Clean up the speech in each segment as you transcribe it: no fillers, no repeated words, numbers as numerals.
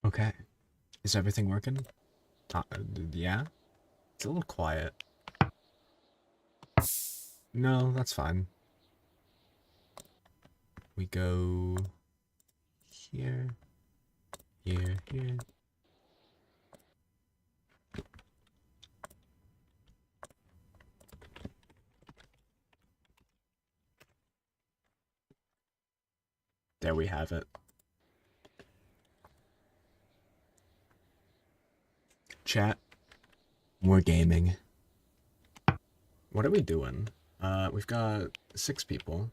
Okay. Is everything working? Yeah? It's a little quiet. No, that's fine. We go here, here, here. There we have it. Chat, we're gaming. What are we doing? We've got 6 people.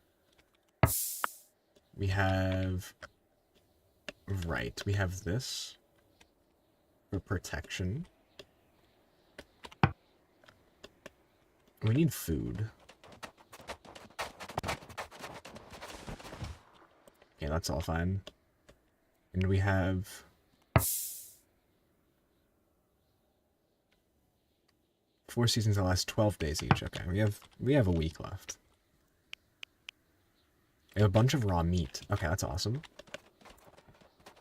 We have... Right, we have this for protection. We need food. Okay, that's all fine. And we have... 4 seasons that last 12 days each. Okay, we have a week left. We have a bunch of raw meat. Okay, that's awesome.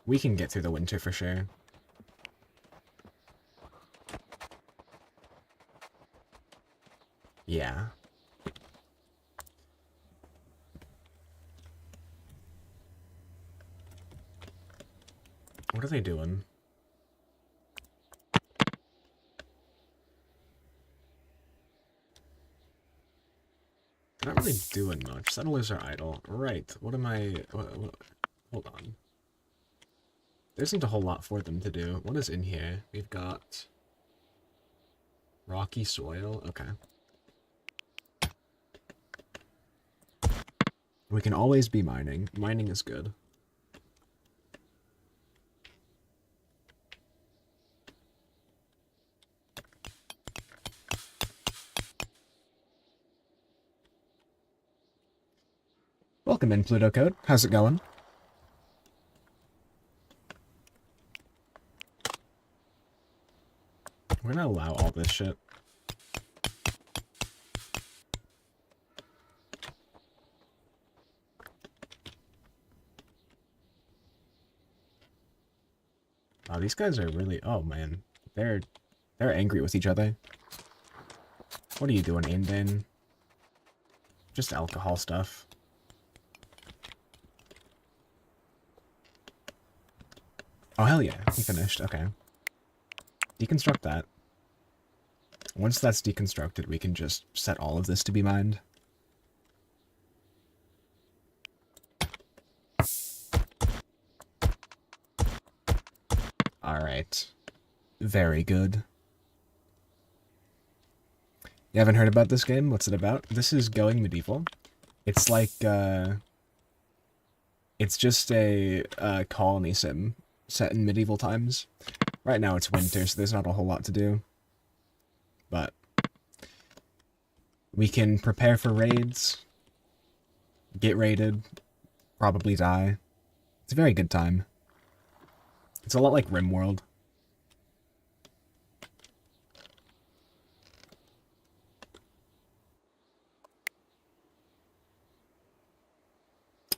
We can get through the winter for sure. Yeah. What are they doing? They're not really doing much. Settlers are idle. Right. What am I... hold on. There isn't a whole lot for them to do. What is in here? We've got... rocky soil. Okay. We can always be mining. Mining is good. Welcome in, Pluto Code. How's it going? We're gonna allow all this shit. Wow, these guys are really... Oh, man. They're angry with each other. What are you doing, Indane? Just alcohol stuff. Oh, hell yeah. He finished. Okay. Deconstruct that. Once that's deconstructed, we can just set all of this to be mined. Alright. Very good. You haven't heard about this game? What's it about? This is Going Medieval. It's like, it's just a colony sim set in medieval times. Right now it's winter, so there's not a whole lot to do. But we can prepare for raids, get raided, probably die. It's a very good time. It's a lot like RimWorld.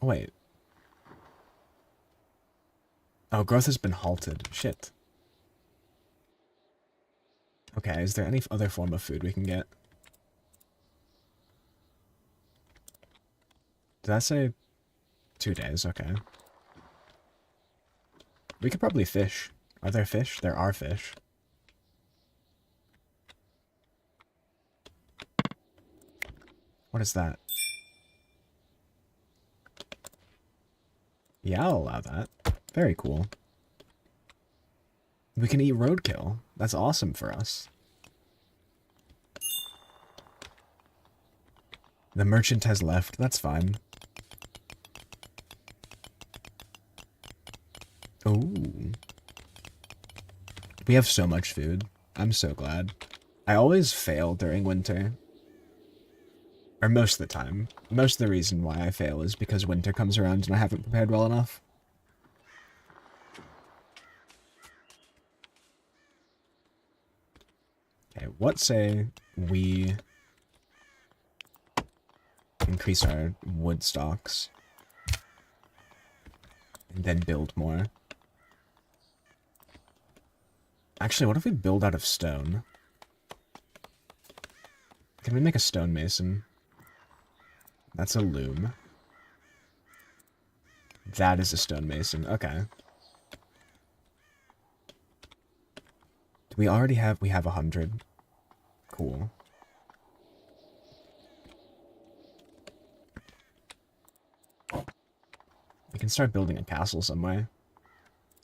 Oh, wait. Oh, growth has been halted. Shit. Okay, is there any other form of food we can get? Did that say 2 days? Okay. We could probably fish. Are there fish? There are fish. What is that? Yeah, I'll allow that. Very cool. We can eat roadkill. That's awesome for us. The merchant has left. That's fine. Ooh. We have so much food. I'm so glad. I always fail during winter. Or most of the time. Most of the reason why I fail is because winter comes around and I haven't prepared well enough. Okay, what say we increase our wood stocks and then build more? Actually, what if we build out of stone? Can we make a stonemason? That's a loom. That is a stonemason. Okay. Do we already have... We have 100. Cool. We can start building a castle somewhere.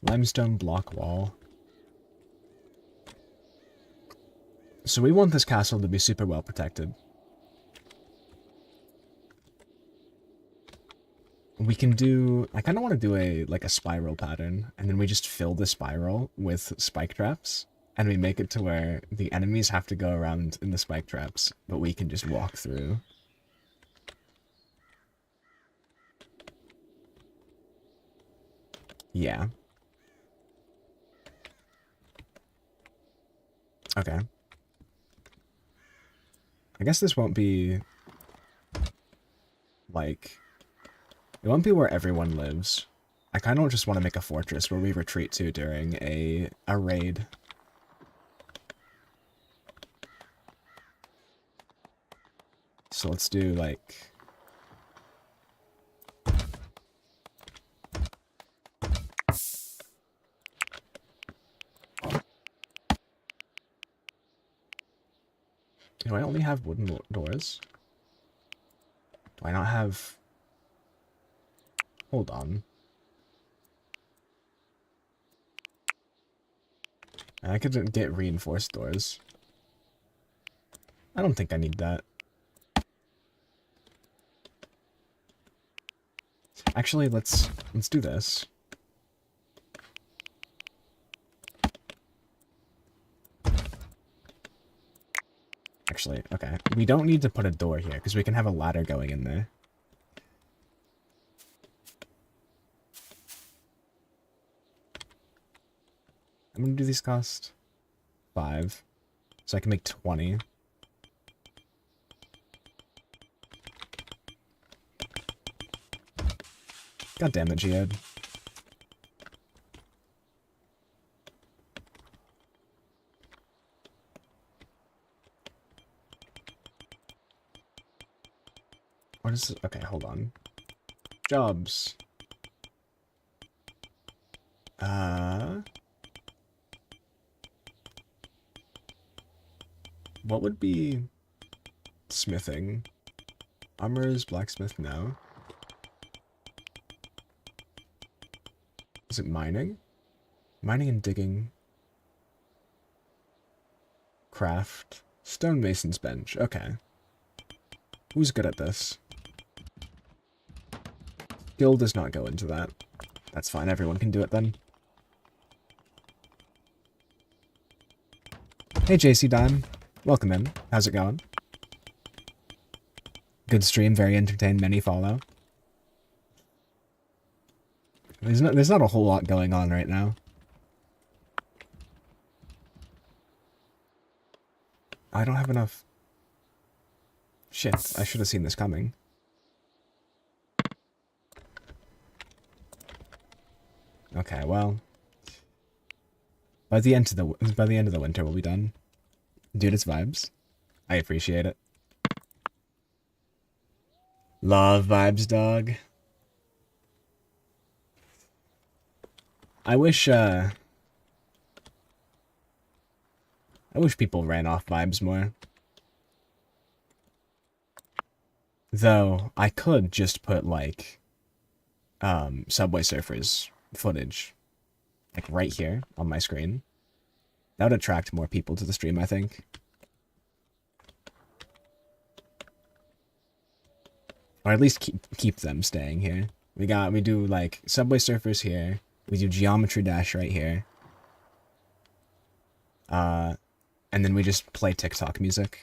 Limestone block wall. So we want this castle to be super well protected. We can do... I kind of want to do a spiral pattern, and then we just fill the spiral with spike traps, and we make it to where the enemies have to go around in the spike traps, but we can just walk through. Yeah. Okay. I guess this won't be... like... It won't be where everyone lives. I kind of just want to make a fortress where we retreat to during a raid. So let's do, like... Do I only have wooden doors? Do I not have... Hold on. I could get reinforced doors. I don't think I need that. Actually, let's do this. Actually, okay. We don't need to put a door here, because we can have a ladder going in there. I'm gonna do these cost 5. So I can make 20. God damn it, Geode. What is it? Okay, hold on. Jobs. What would be smithing? Armorers, blacksmith, no. Is it mining? Mining and digging. Craft. Stonemason's bench. Okay. Who's good at this? Skill does not go into that. That's fine, everyone can do it then. Hey JC Dime. Welcome in. How's it going? Good stream, very entertained, many follow. There's not a whole lot going on right now. I don't have enough... Shit, I should have seen this coming. Okay, well... By the end of the winter, we'll be done. Dude, it's vibes. I appreciate it. Love vibes, dog. I wish people ran off vibes more. Though, I could just put, like, Subway Surfers footage, like, right here on my screen. That would attract more people to the stream, I think. Or at least keep them staying here. We do, like, Subway Surfers here. We do Geometry Dash right here. And then we just play TikTok music.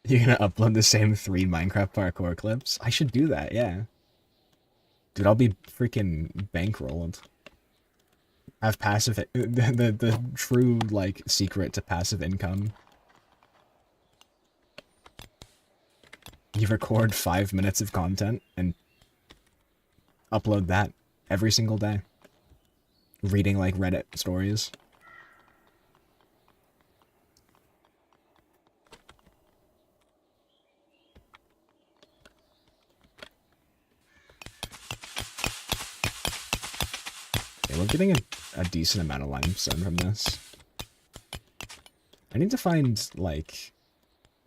You're gonna upload the same 3 Minecraft parkour clips? I should do that, yeah. Dude, I'll be freaking bankrolled. Have passive... The true, like, secret to passive income. You record 5 minutes of content and upload that every single day. Reading like Reddit stories. Okay, we're getting a decent amount of limestone from this. I need to find, like,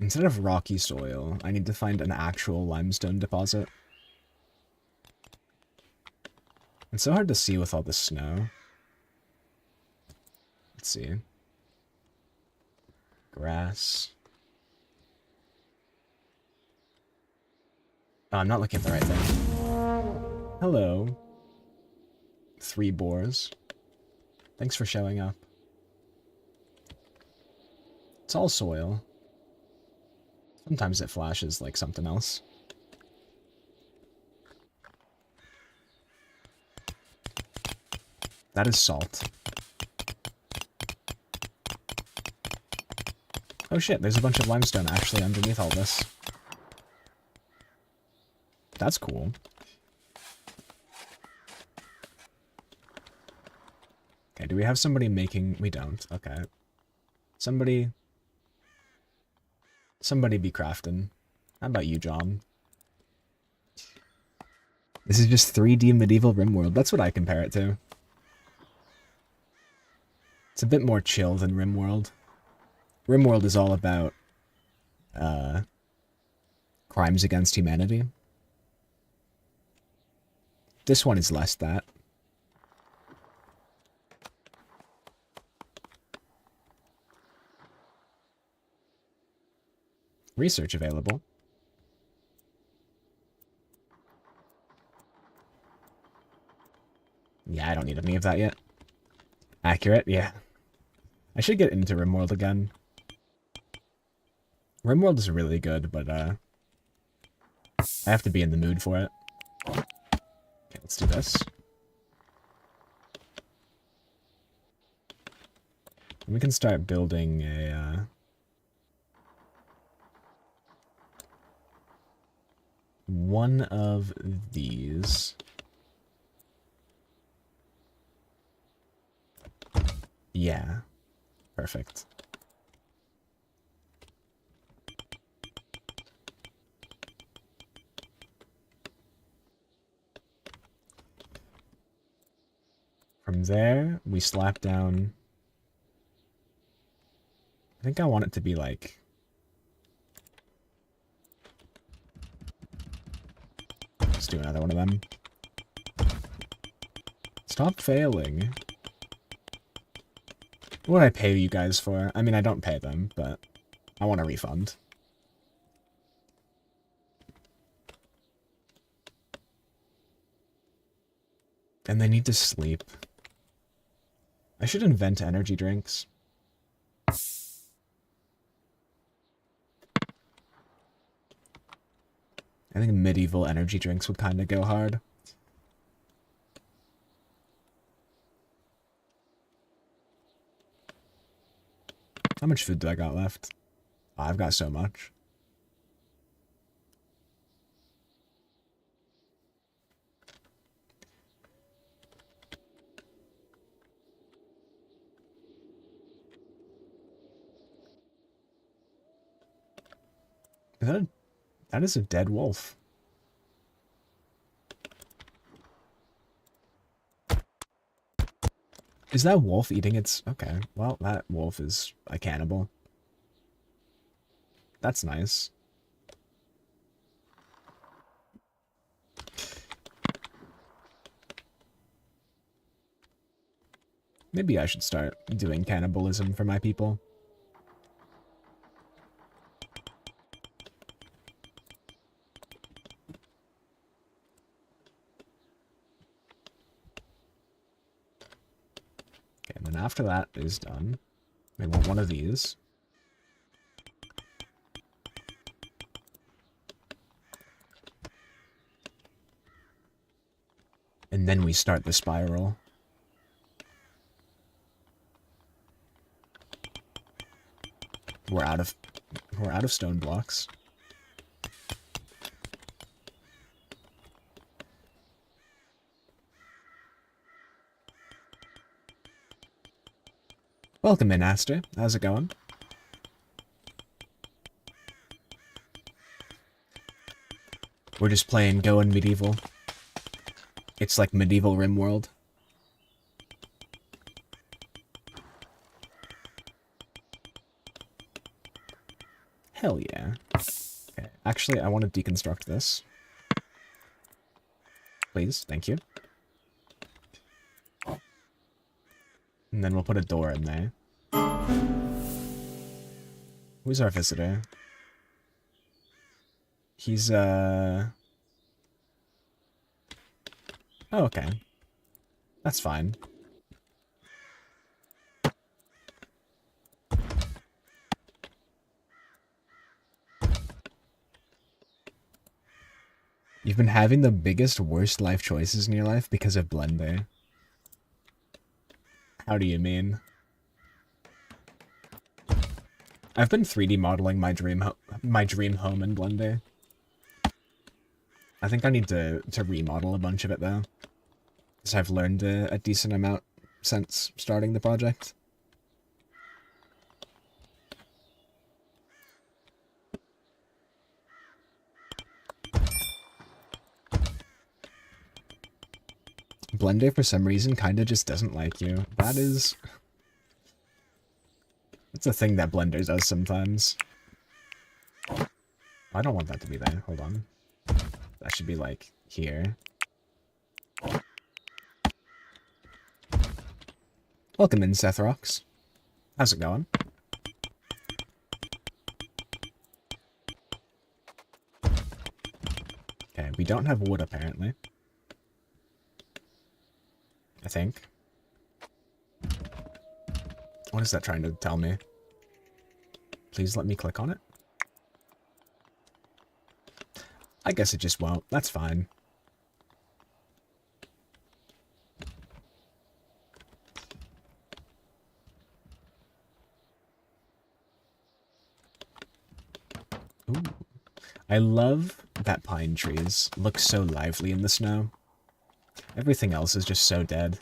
instead of rocky soil, I need to find an actual limestone deposit. It's so hard to see with all the snow. Let's see. Grass. Oh, I'm not looking at the right thing. Hello. 3 boars. Thanks for showing up. It's all soil. Sometimes it flashes like something else. That is salt. Oh shit, there's a bunch of limestone actually underneath all this. That's cool. Okay, do we have somebody making... We don't. Okay. Somebody be crafting. How about you, John? This is just 3D medieval RimWorld. That's what I compare it to. It's a bit more chill than RimWorld. RimWorld is all about crimes against humanity. This one is less that. Research available. Yeah, I don't need any of that yet. Accurate, yeah. I should get into RimWorld again. RimWorld is really good, but I have to be in the mood for it. Okay, let's do this. And we can start building a one of these. Yeah. Perfect. From there, we slap down... I think I want it to be like... Let's do another one of them. Stop failing. What would I pay you guys for? I mean, I don't pay them, but I want a refund. And they need to sleep. I should invent energy drinks. I think medieval energy drinks would kind of go hard. How much food do I got left? Oh, I've got so much. That is a dead wolf. Is that wolf eating its... Okay, well, that wolf is a cannibal. That's nice. Maybe I should start doing cannibalism for my people. Okay, and then after that is done, we want one of these. And then we start the spiral. We're out of stone blocks. Welcome in, Aster. How's it going? We're just playing Going Medieval. It's like Medieval RimWorld. Hell yeah. Okay, actually, I want to deconstruct this. Please, thank you. And then we'll put a door in there. Who's our visitor? He's, Oh, okay. That's fine. You've been having the biggest, worst life choices in your life because of Blender. How do you mean? I've been 3D modeling my dream home in Blender. I think I need to remodel a bunch of it though, because I've learned a decent amount since starting the project. Blender, for some reason, kind of just doesn't like you. That's a thing that Blender does sometimes. I don't want that to be there. Hold on. That should be, like, here. Welcome in, Sethrox. How's it going? Okay, we don't have wood, apparently. I think. What is that trying to tell me? Please let me click on it. I guess it just won't. That's fine. Ooh. I love that pine trees look so lively in the snow. Everything else is just so dead.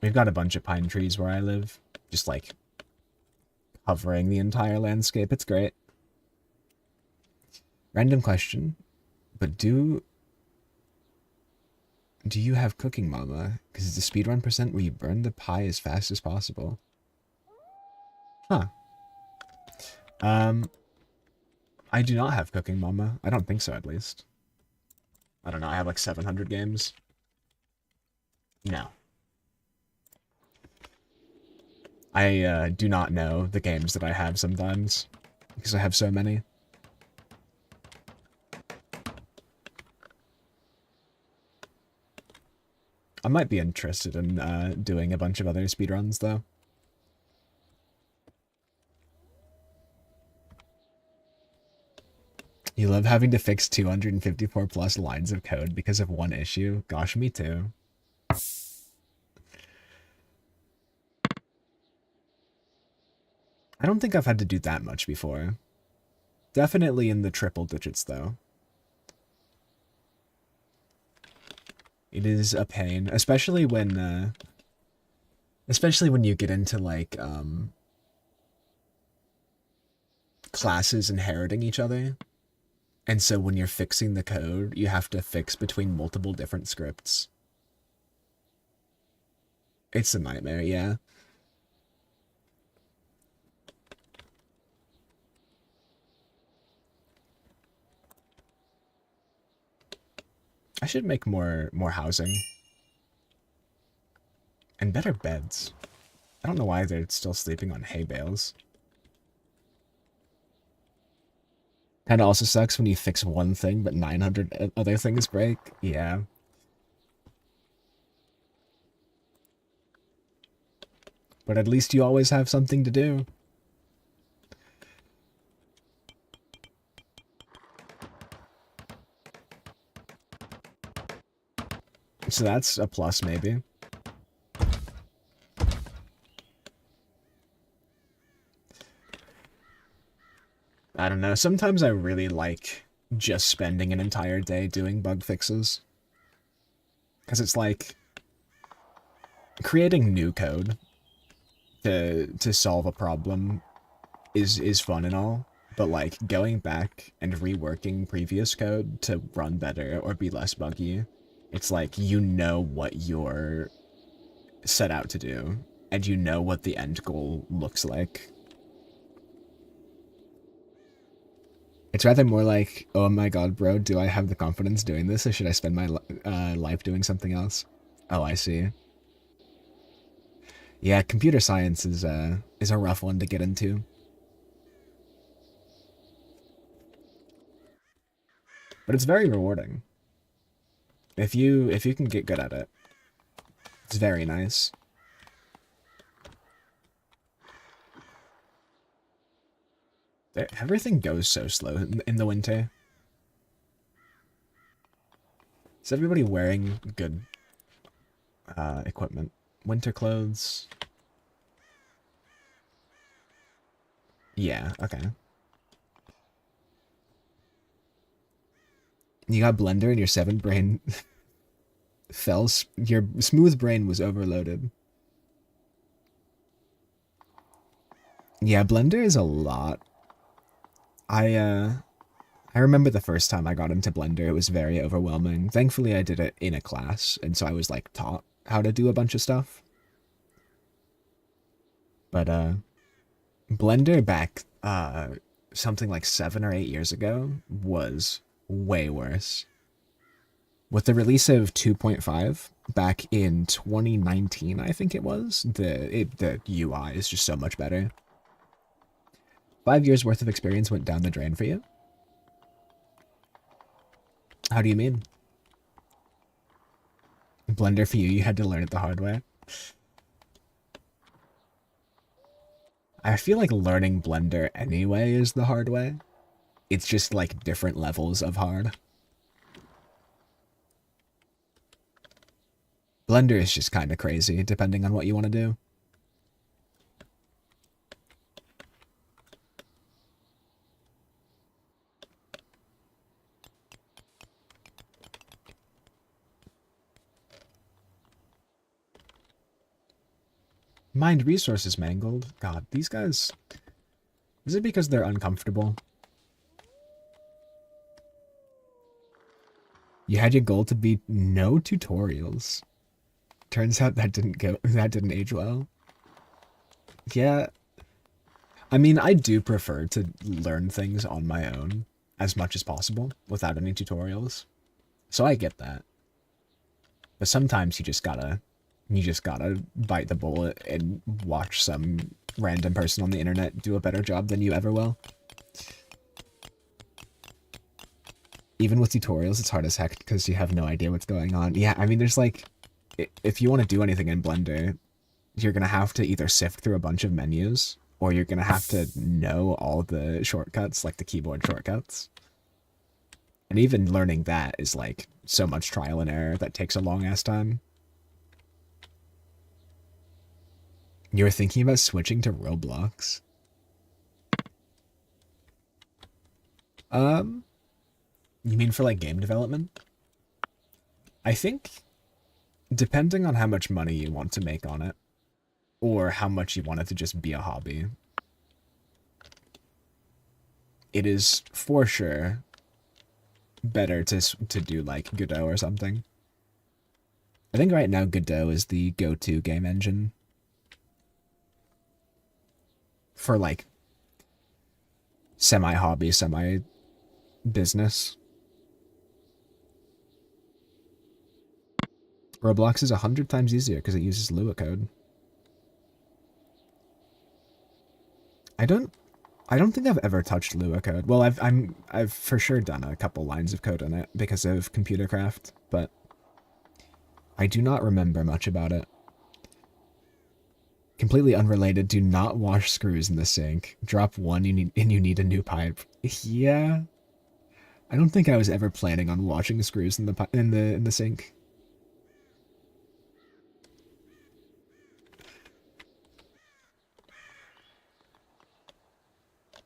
We've got a bunch of pine trees where I live, just like covering the entire landscape. It's great. Random question, but do you have Cooking Mama? Because it's a speedrun percent where you burn the pie as fast as possible. Huh. I do not have Cooking Mama. I don't think so, at least. I don't know, I have like 700 games. No. I do not know the games that I have sometimes, because I have so many. I might be interested in doing a bunch of other speedruns, though. You love having to fix 254 plus lines of code because of one issue? Gosh, me too. I don't think I've had to do that much before. Definitely in the triple digits, though. It is a pain, especially when you get into, like, classes inheriting each other. And so when you're fixing the code, you have to fix between multiple different scripts. It's a nightmare, yeah. I should make more housing. And better beds. I don't know why they're still sleeping on hay bales. Kinda also sucks when you fix one thing, but 900 other things break. Yeah. But at least you always have something to do. So that's a plus, maybe. I don't know, sometimes I really like just spending an entire day doing bug fixes. Because it's like creating new code to solve a problem is fun and all, but like going back and reworking previous code to run better or be less buggy, it's like you know what you're set out to do and you know what the end goal looks like. It's rather more like, oh my god, bro, do I have the confidence doing this, or should I spend my life doing something else? Oh, I see. Yeah, computer science is a rough one to get into, but it's very rewarding. If you can get good at it, it's very nice. Everything goes so slow in the winter. Is everybody wearing good equipment? Winter clothes? Yeah, okay. You got Blender and your 7 brain fell. Your smooth brain was overloaded. Yeah, Blender is a lot. I I remember the first time I got into Blender, it was very overwhelming. Thankfully, I did it in a class, and so I was like taught how to do a bunch of stuff. But Blender back something like 7 or 8 years ago was way worse. With the release of 2.5 back in 2019, I think it was, the UI is just so much better. 5 years worth of experience went down the drain for you? How do you mean? Blender for you, you had to learn it the hard way. I feel like learning Blender anyway is the hard way. It's just like different levels of hard. Blender is just kind of crazy, depending on what you want to do. Mind resources mangled. God, these guys... Is it because they're uncomfortable? You had your goal to be no tutorials. Turns out that didn't age well. Yeah. I mean, I do prefer to learn things on my own as much as possible without any tutorials. So I get that. But sometimes you just gotta bite the bullet and watch some random person on the internet do a better job than you ever will. Even with tutorials, it's hard as heck because you have no idea what's going on. Yeah, I mean, there's like, if you want to do anything in Blender, you're gonna have to either sift through a bunch of menus, or you're gonna have to know all the shortcuts, like the keyboard shortcuts. And even learning that is like so much trial and error that takes a long ass time. You were thinking about switching to Roblox? You mean for like game development? I think depending on how much money you want to make on it, or how much you want it to just be a hobby, it is for sure better to do like Godot or something. I think right now Godot is the go-to game engine for like semi-hobby, semi-business. Roblox is 100 times easier because it uses Lua code. I don't think I've ever touched Lua code. Well, I've for sure done a couple lines of code on it because of Computercraft, but I do not remember much about it. Completely unrelated, do not wash screws in the sink. Drop one and you need a new pipe. Yeah. I don't think I was ever planning on washing screws in the sink.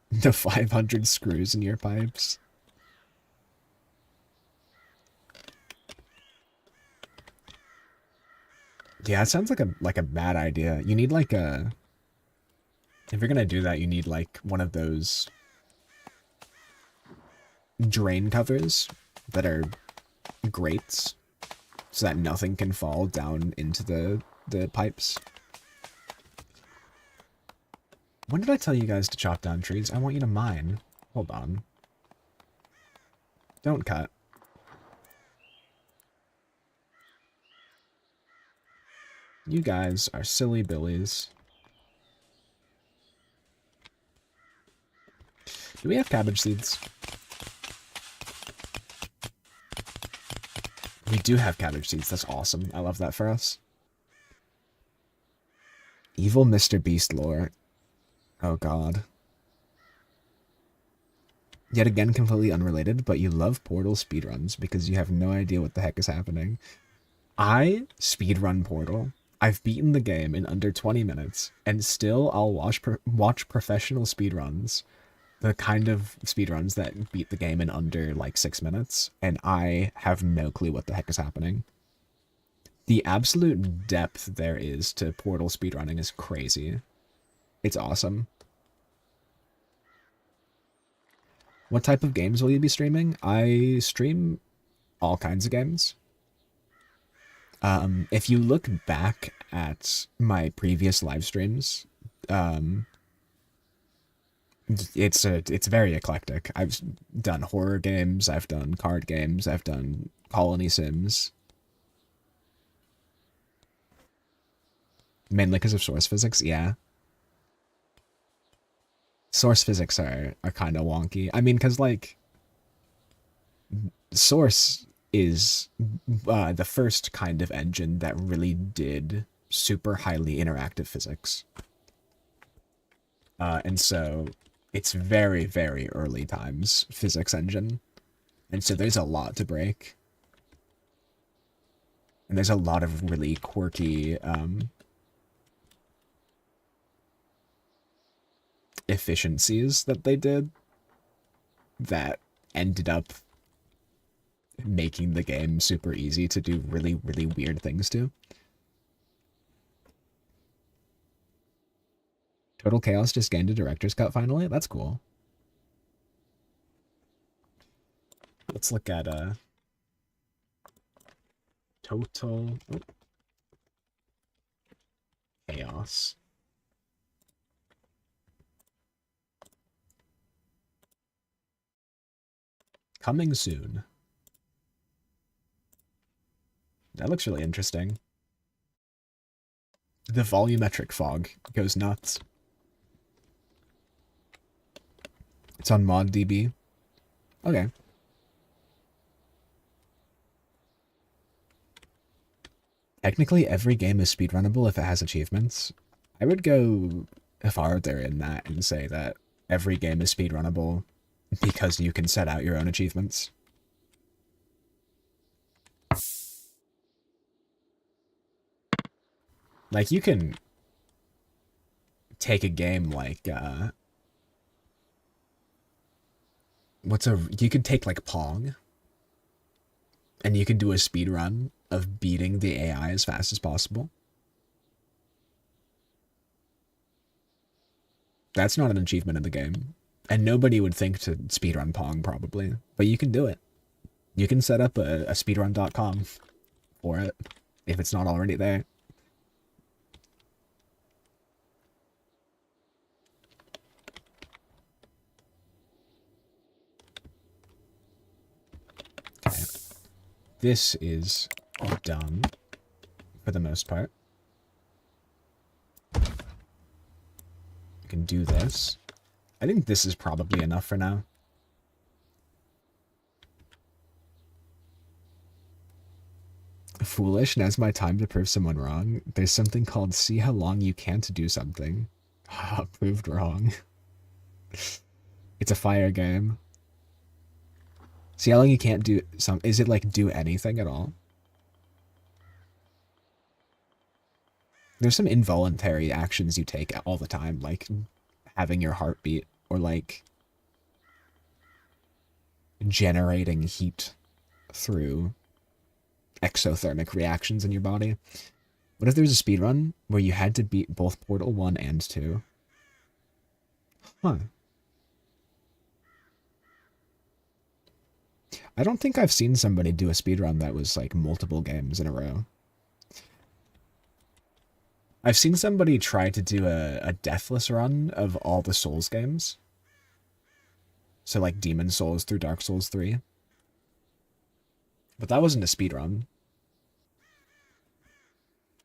The 500 screws in your pipes. Yeah, it sounds like a bad idea. You need like a if you're gonna do that, you need like one of those drain covers that are grates so that nothing can fall down into the pipes. When did I tell you guys to chop down trees? I want you to mine. Hold on. Don't cut. You guys are silly billies. Do we have cabbage seeds? We do have cabbage seeds. That's awesome. I love that for us. Evil Mr. Beast lore. Oh god. Yet again, completely unrelated, but you love Portal speedruns because you have no idea what the heck is happening. I speedrun Portal. I've beaten the game in under 20 minutes, and still I'll watch professional speedruns, the kind of speedruns that beat the game in under like 6 minutes, and I have no clue what the heck is happening. The absolute depth there is to Portal speedrunning is crazy. It's awesome. What type of games will you be streaming? I stream all kinds of games. If you look back at my previous live streams, it's very eclectic. I've done horror games, I've done card games, I've done colony sims. Mainly because of source physics, yeah. Source physics are kind of wonky. I mean, because, like, Source is the first kind of engine that really did super highly interactive physics. And so it's very, very early times physics engine. And so there's a lot to break. And there's a lot of really quirky efficiencies that they did that ended up making the game super easy to do really, really weird things to. Total Chaos just gained a director's cut finally? That's cool. Let's look at Total Chaos. Coming soon. That looks really interesting. The volumetric fog goes nuts. It's on ModDB. Okay. Technically, every game is speedrunnable if it has achievements. I would go farther in that and say that every game is speedrunnable because you can set out your own achievements. Like, you can take a game like, you could take, like, Pong, and you could do a speed run of beating the AI as fast as possible. That's not an achievement in the game. And nobody would think to speedrun Pong, probably. But you can do it. You can set up a speedrun.com for it, if it's not already there. Okay. This is done, for the most part. You can do this. I think this is probably enough for now. Foolish, now's my time to prove someone wrong. There's something called see how long you can't do something. Proved wrong. It's a fire game. See how long you can't do some. Is it like do anything at all? There's some involuntary actions you take all the time, like having your heart beat or like generating heat through exothermic reactions in your body. What if there's a speed run where you had to beat both Portal 1 and 2? Huh. I don't think I've seen somebody do a speed run that was like multiple games in a row. I've seen somebody try to do a deathless run of all the Souls games. So like Demon Souls through Dark Souls 3. But that wasn't a speed run.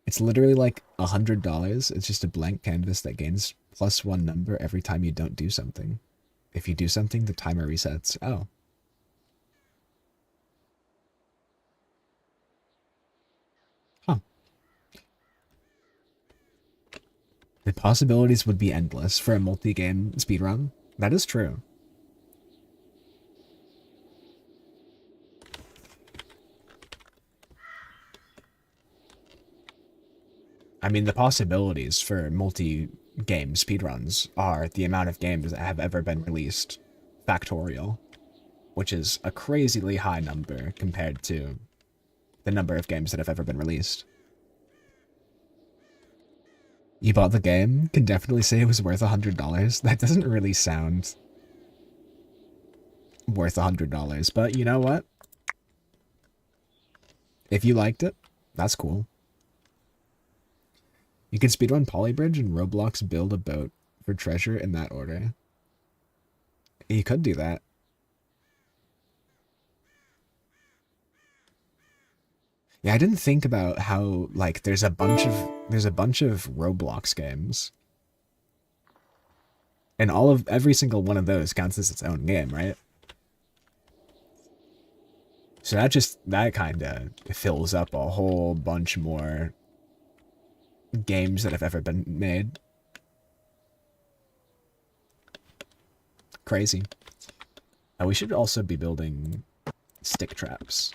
It's literally like $100. It's just a blank canvas that gains +1 number every time you don't do something. If you do something, the timer resets. Oh. Huh. The possibilities would be endless for a multi-game speedrun. That is true. I mean, the possibilities for multi-game speedruns are the amount of games that have ever been released, factorial, which is a crazily high number compared to the number of games that have ever been released. You bought the game? Can definitely say it was worth $100. That doesn't really sound worth $100, but you know what? If you liked it, that's cool. You can speedrun Polybridge and Roblox build a boat for treasure in that order. You could do that. Yeah, I didn't think about how like there's a bunch of Roblox games. And every single one of those counts as its own game, right? So that kind of fills up a whole bunch more games that have ever been made. Crazy. We should also be building stick traps.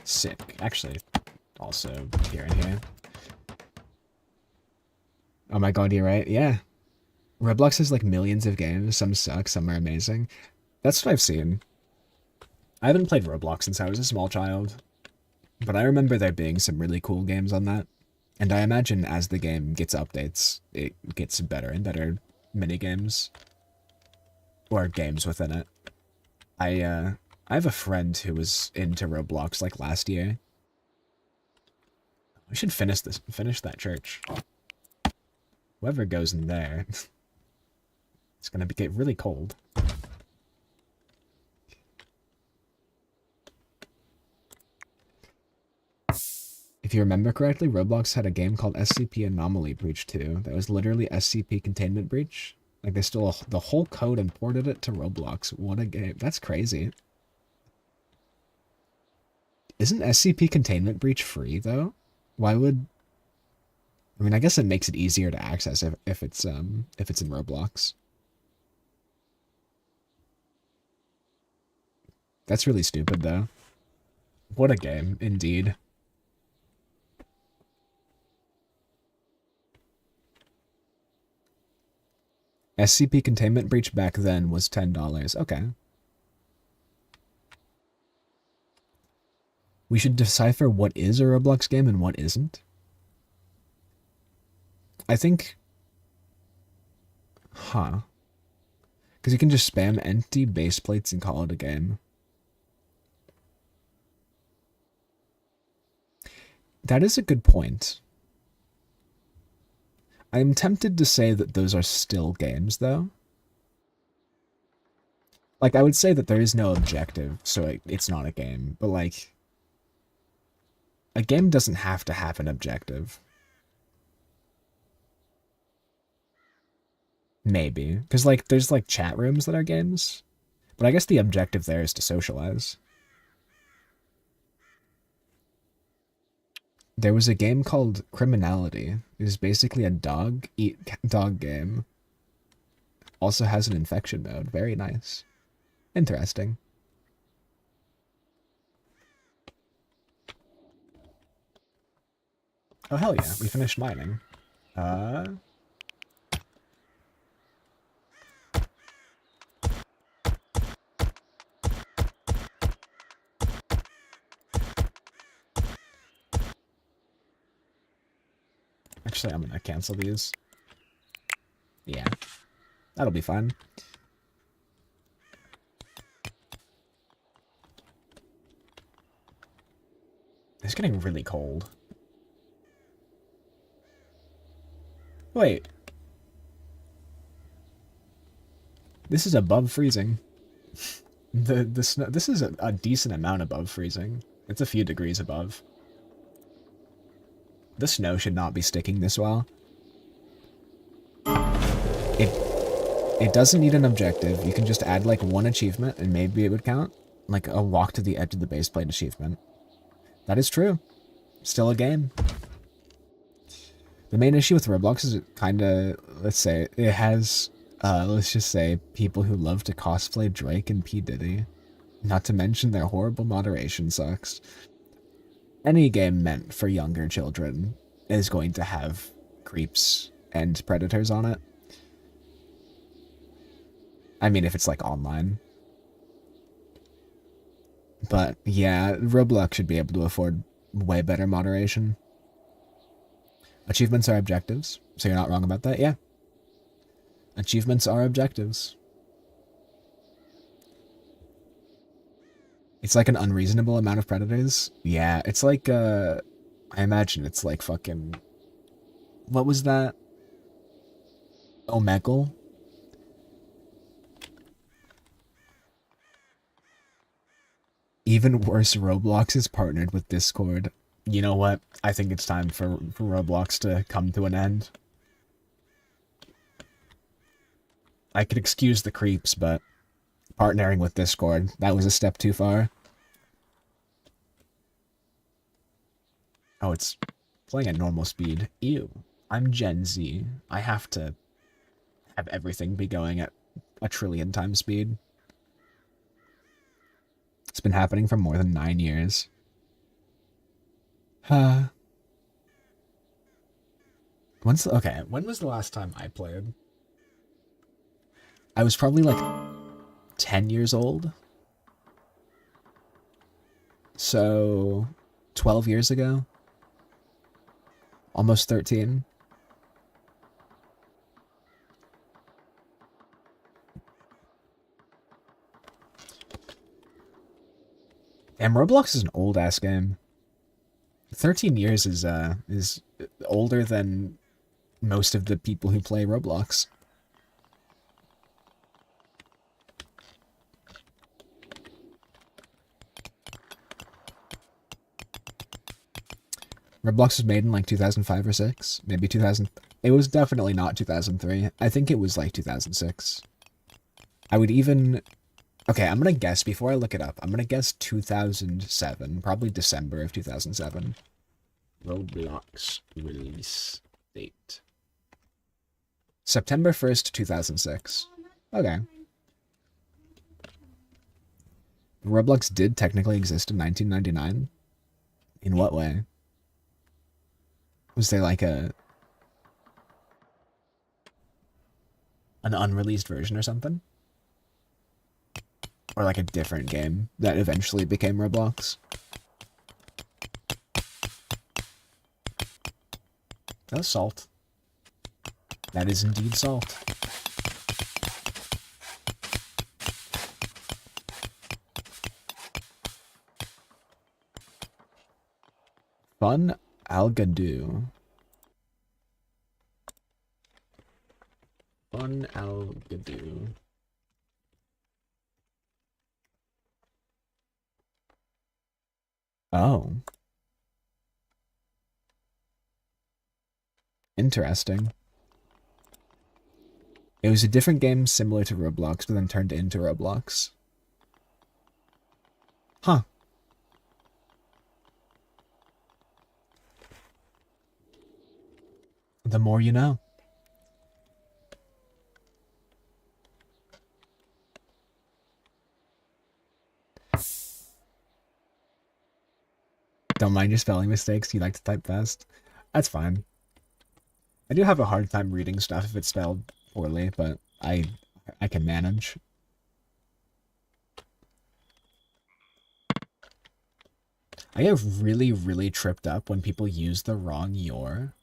Sick. Actually, also here and here. Oh my god, you're right. Yeah. Roblox has like millions of games. Some suck, some are amazing. That's what I've seen. I haven't played Roblox since I was a small child, but I remember there being some really cool games on that. And I imagine as the game gets updates, it gets better and better minigames. Or games within it. I have a friend who was into Roblox like last year. We should finish that church. Whoever goes in there, it's gonna get really cold. If you remember correctly, Roblox had a game called SCP Anomaly Breach 2 that was literally SCP Containment Breach. Like they stole the whole code and ported it to Roblox. What a game. That's crazy. Isn't SCP Containment Breach free though? Why would... I mean, I guess it makes it easier to access if it's in Roblox. That's really stupid though. What a game, indeed. SCP Containment Breach back then was $10. Okay. We should decipher what is a Roblox game and what isn't. I think... Huh. Because you can just spam empty base plates and call it a game. That is a good point. I'm tempted to say that those are still games, though. Like, I would say that there is no objective, so it's not a game. But, like, a game doesn't have to have an objective. Maybe. Because, like, there's, like, chat rooms that are games. But I guess the objective there is to socialize. There was a game called Criminality. It is basically a dog-eat-dog game. Also has an infection mode. Very nice. Interesting. Oh, hell yeah. We finished mining. Actually, I'm gonna cancel these. Yeah. That'll be fine. It's getting really cold. Wait. This is above freezing. The snow, this is a decent amount above freezing. It's a few degrees above. The snow should not be sticking this well. It doesn't need an objective. You can just add like one achievement and maybe it would count. Like a walk to the edge of the base plate achievement. That is true. Still a game. The main issue with Roblox is it kinda, let's say, it has, let's just say, people who love to cosplay Drake and P. Diddy. Not to mention their horrible moderation sucks. Any game meant for younger children is going to have creeps and predators on it. I mean, if it's like online. But yeah, Roblox should be able to afford way better moderation. Achievements are objectives, so you're not wrong about that, yeah. Achievements are objectives. It's like an unreasonable amount of predators. Yeah, it's like, I imagine it's like fucking... What was that? Omegle? Even worse, Roblox is partnered with Discord. You know what? I think it's time for Roblox to come to an end. I could excuse the creeps, but partnering with Discord, that was a step too far. Oh, it's playing at normal speed. Ew. I'm Gen Z. I have to have everything be going at a trillion times speed. It's been happening for more than 9 years. When was the last time I played? I was probably like 10 years old. So 12 years ago. Almost 13. Damn, Roblox is an old ass game. 13 years is older than most of the people who play Roblox. Roblox was made in like 2005 or 6, maybe 2000. It was definitely not 2003. I think it was like 2006. I would even... Okay, I'm gonna guess before I look it up. I'm gonna guess 2007, probably December of 2007. Roblox release date. September 1st, 2006. Okay. Roblox did technically exist in 1999. In what way? Was there like an unreleased version or something? Or like a different game that eventually became Roblox? That's salt. That is indeed salt. Fun Algadoo. Fun Algadoo. Oh. Interesting. It was a different game similar to Roblox, but then turned into Roblox. Huh. The more you know. Don't mind your spelling mistakes. You like to type fast. That's fine. I do have a hard time reading stuff if it's spelled poorly, but I can manage. I get really, really tripped up when people use the wrong your.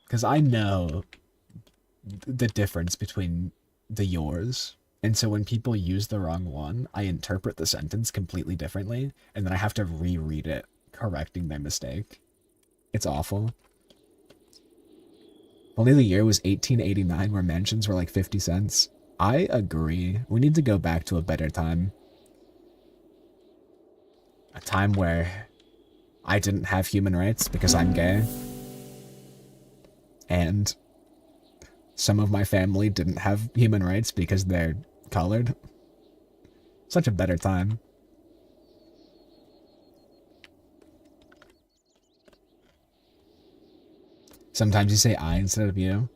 Because I know the difference between the yours. And so when people use the wrong one, I interpret the sentence completely differently, and then I have to reread it, correcting my mistake. It's awful. Only the year was 1889 where mansions were like 50 cents. I agree. We need to go back to a better time. A time where I didn't have human rights because I'm gay. And some of my family didn't have human rights because they're colored. Such a better time. Sometimes you say I instead of you.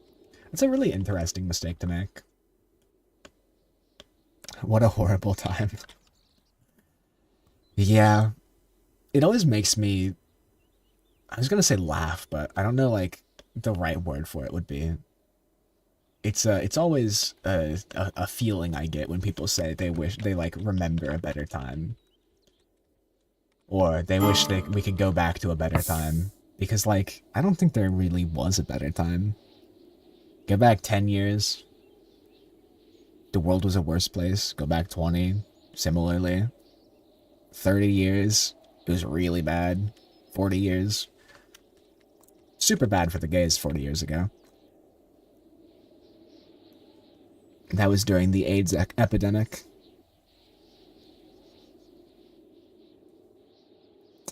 That's a really interesting mistake to make. What a horrible time. Yeah. It always makes me... I was gonna say laugh, but I don't know, like, the right word for it would be. It's always a feeling I get when people say they wish they like remember a better time, or they wish we could go back to a better time, because like I don't think there really was a better time. Go back 10 years, the world was a worse place. Go back 20, similarly. 30 years, it was really bad. 40 years, super bad for the gays 40 years ago. That was during the AIDS epidemic.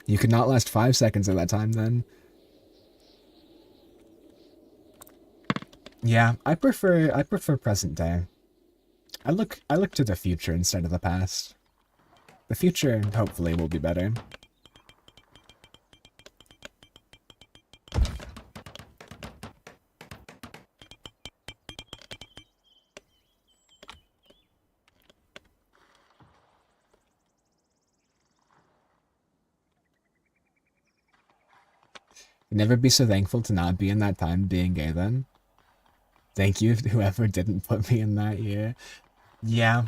You could not last 5 seconds at that time then. Yeah, I prefer present day. I look to the future instead of the past. The future hopefully will be better. Never be so thankful to not be in that time being gay then. Thank you, whoever didn't put me in that year. Yeah.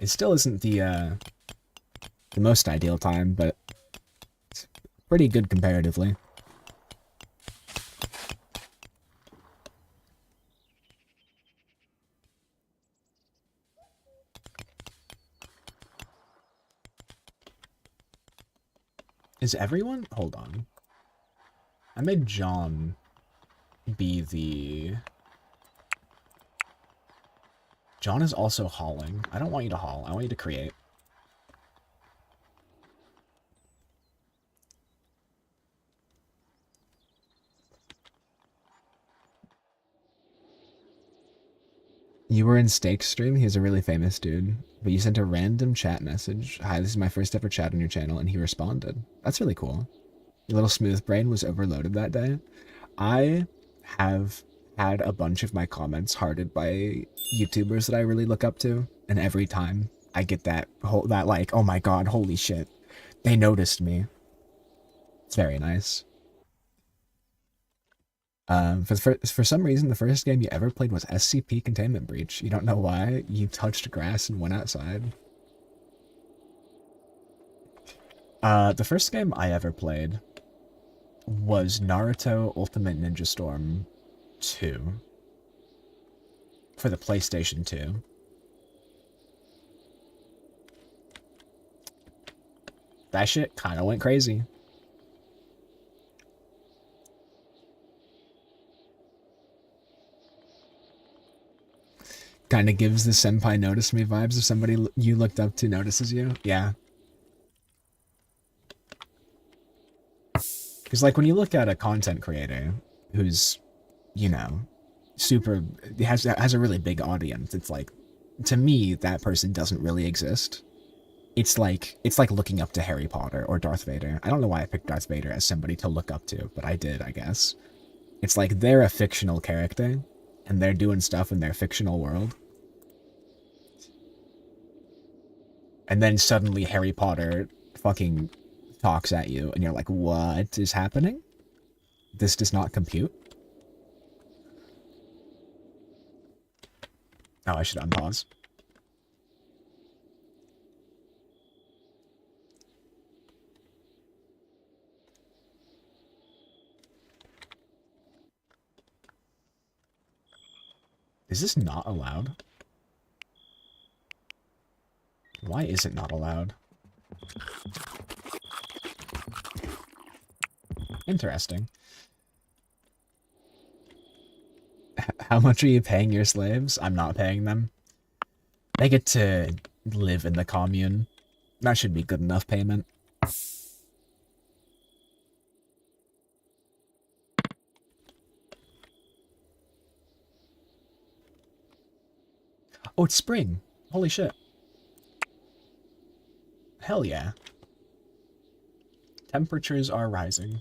It still isn't the most ideal time, but it's pretty good comparatively. Is everyone? Hold on. I made John be the... John is also hauling. I don't want you to haul. I want you to create. You were in Steak's stream? He was a really famous dude. But you sent a random chat message. Hi, this is my first ever chat on your channel, and he responded. That's really cool. Your little smooth brain was overloaded that day. I have had a bunch of my comments hearted by YouTubers that I really look up to, and every time I get that like, oh my god, holy shit, they noticed me. It's very nice. For some reason, the first game you ever played was SCP Containment Breach. You don't know why? You touched grass and went outside. The first game I ever played was Naruto Ultimate Ninja Storm 2 for the PlayStation 2. That shit kind of went crazy. Kind of gives the senpai notice me vibes if somebody you looked up to notices you. Yeah. Because like when you look at a content creator who's, you know, has a really big audience, it's like, to me, that person doesn't really exist. It's like looking up to Harry Potter or Darth Vader. I don't know why I picked Darth Vader as somebody to look up to, but I did, I guess. It's like they're a fictional character, and they're doing stuff in their fictional world. And then suddenly Harry Potter fucking talks at you, and you're like, what is happening? This does not compute. Oh, I should unpause. Is this not allowed? Why is it not allowed? Interesting. How much are you paying your slaves? I'm not paying them. They get to live in the commune. That should be good enough payment. Oh, it's spring. Holy shit. Hell yeah. Temperatures are rising.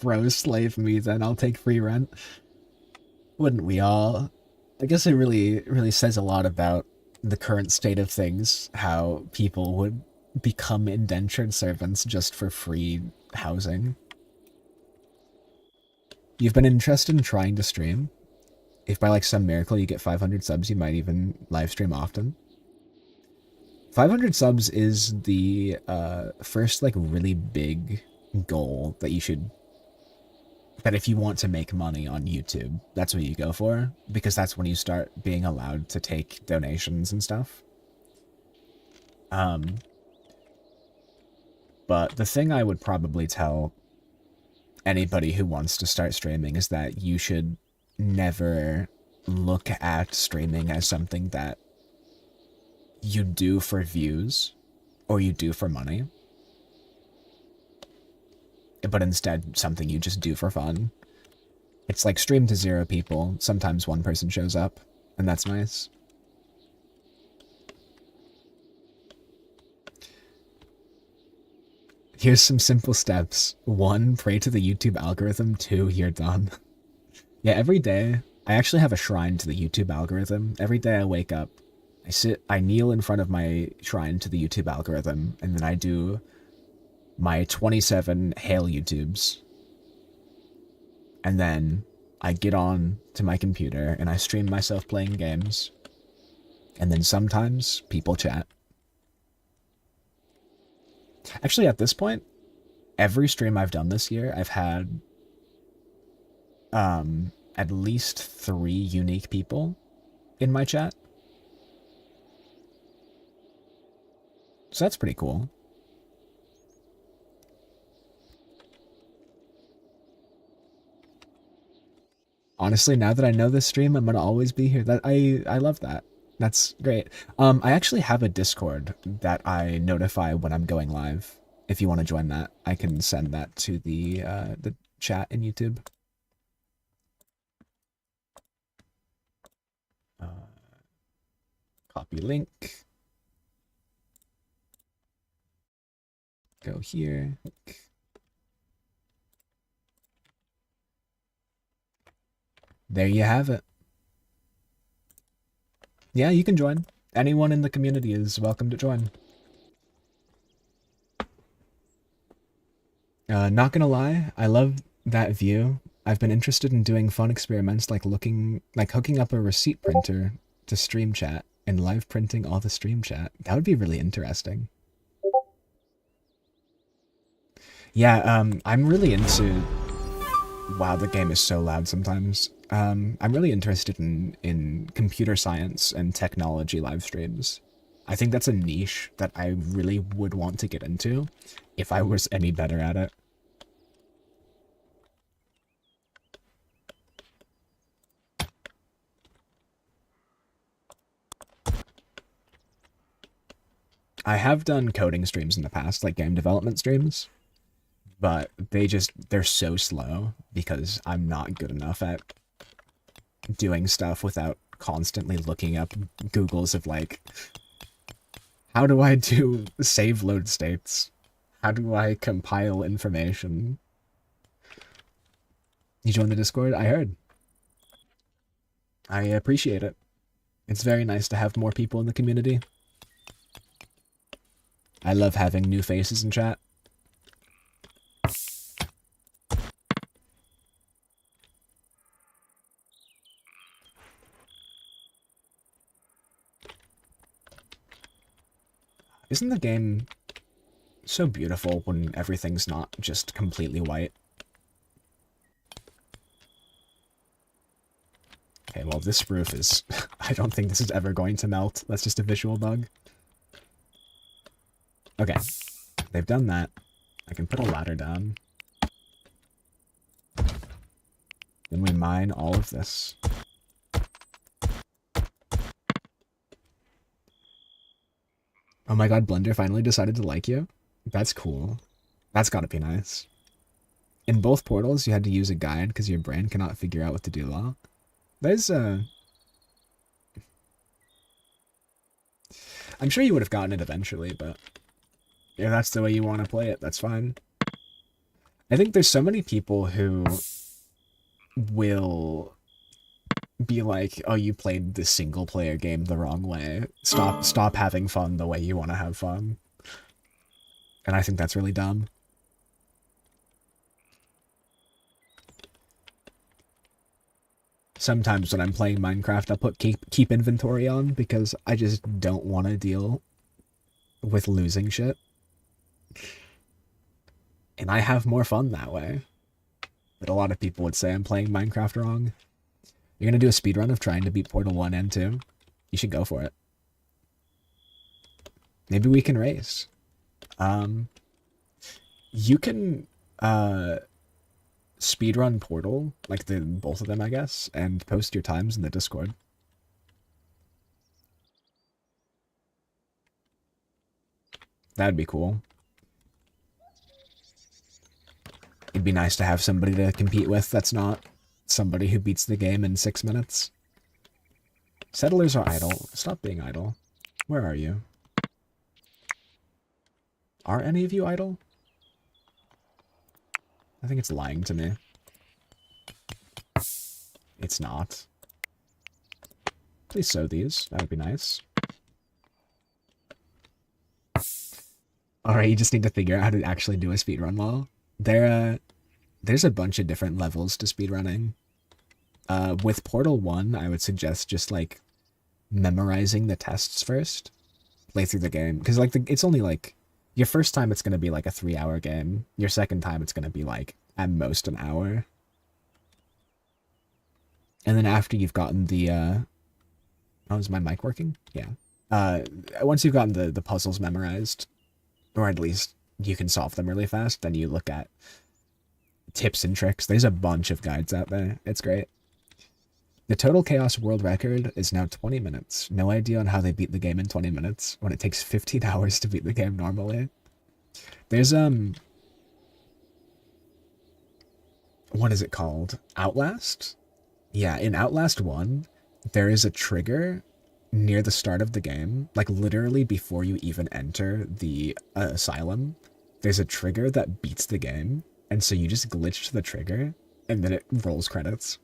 Bro, slave me then, I'll take free rent. Wouldn't we all? I guess it really says a lot about the current state of things, how people would become indentured servants just for free housing. You've been interested in trying to stream? If by like some miracle you get 500 subs, you might even live stream often. 500 subs is the first like really big goal that you should, that if you want to make money on YouTube, that's what you go for, because that's when you start being allowed to take donations and stuff. But the thing I would probably tell anybody who wants to start streaming is that you should never look at streaming as something that you do for views or you do for money, but instead something you just do for fun. It's like stream to 0 people, sometimes 1 person shows up, and that's nice. Here's some simple steps. 1, pray to the YouTube algorithm. 2, you're done. Yeah, every day, I actually have a shrine to the YouTube algorithm. Every day I wake up, I kneel in front of my shrine to the YouTube algorithm, and then I do my 27 Hail YouTubes. And then I get on to my computer and I stream myself playing games. And then sometimes people chat. Actually, at this point, every stream I've done this year, I've had at least 3 unique people in my chat. So that's pretty cool. Honestly, now that I know this stream, I'm gonna always be here. That I love that. That's great. I actually have a Discord that I notify when I'm going live. If you want to join that, I can send that to the chat in YouTube. Copy link. Go here. There you have it. Yeah, you can join. Anyone in the community is welcome to join. Not gonna lie, I love that view. I've been interested in doing fun experiments like hooking up a receipt printer to stream chat and live printing all the stream chat. That would be really interesting. Yeah, I'm really into... Wow, the game is so loud sometimes. I'm really interested in computer science and technology live streams. I think that's a niche that I really would want to get into if I was any better at it. I have done coding streams in the past, like game development streams, but they're so slow because I'm not good enough at doing stuff without constantly looking up Googles of like, how do I do save load states? How do I compile information? You joined the Discord? I heard. I appreciate it. It's very nice to have more people in the community. I love having new faces in chat. Isn't the game so beautiful when everything's not just completely white? Okay, well, this roof is... I don't think this is ever going to melt. That's just a visual bug. Okay, they've done that. I can put a ladder down. Then we mine all of this. Oh my god, Blender finally decided to like you? That's cool. That's gotta be nice. In both portals, you had to use a guide because your brain cannot figure out what to do well. There's I'm sure you would have gotten it eventually, but if that's the way you want to play it, that's fine. I think there's so many people who will be like, oh, you played this single player game the wrong way. Stop having fun the way you want to have fun. And I think that's really dumb. Sometimes when I'm playing Minecraft, I'll put keep inventory on because I just don't want to deal with losing shit. And I have more fun that way. But a lot of people would say I'm playing Minecraft wrong. You're gonna do a speedrun of trying to beat Portal 1 and 2? You should go for it. Maybe we can race. You can speedrun Portal, like both of them, I guess, and post your times in the Discord. That'd be cool. It'd be nice to have somebody to compete with that's not somebody who beats the game in 6 minutes. Settlers are idle. Stop being idle. Where are you? Are any of you idle? I think it's lying to me. It's not. Please sow these. That would be nice. Alright, you just need to figure out how to actually do a speedrun well. There's a bunch of different levels to speedrunning. With Portal 1, I would suggest just, like, memorizing the tests first. Play through the game. Because, like, it's only, like... Your first time, it's going to be, like, a 3-hour game. Your second time, it's going to be, like, at most an hour. And then after you've gotten the, Oh, is my mic working? Yeah. Once you've gotten the puzzles memorized, or at least you can solve them really fast, then you look at tips and tricks. There's a bunch of guides out there. It's great. The Total Chaos world record is now 20 minutes. No idea on how they beat the game in 20 minutes when it takes 15 hours to beat the game normally. There's, what is it called? Outlast? Yeah, in Outlast 1, there is a trigger near the start of the game, like literally before you even enter the asylum. There's a trigger that beats the game, and so you just glitch to the trigger, and then it rolls credits.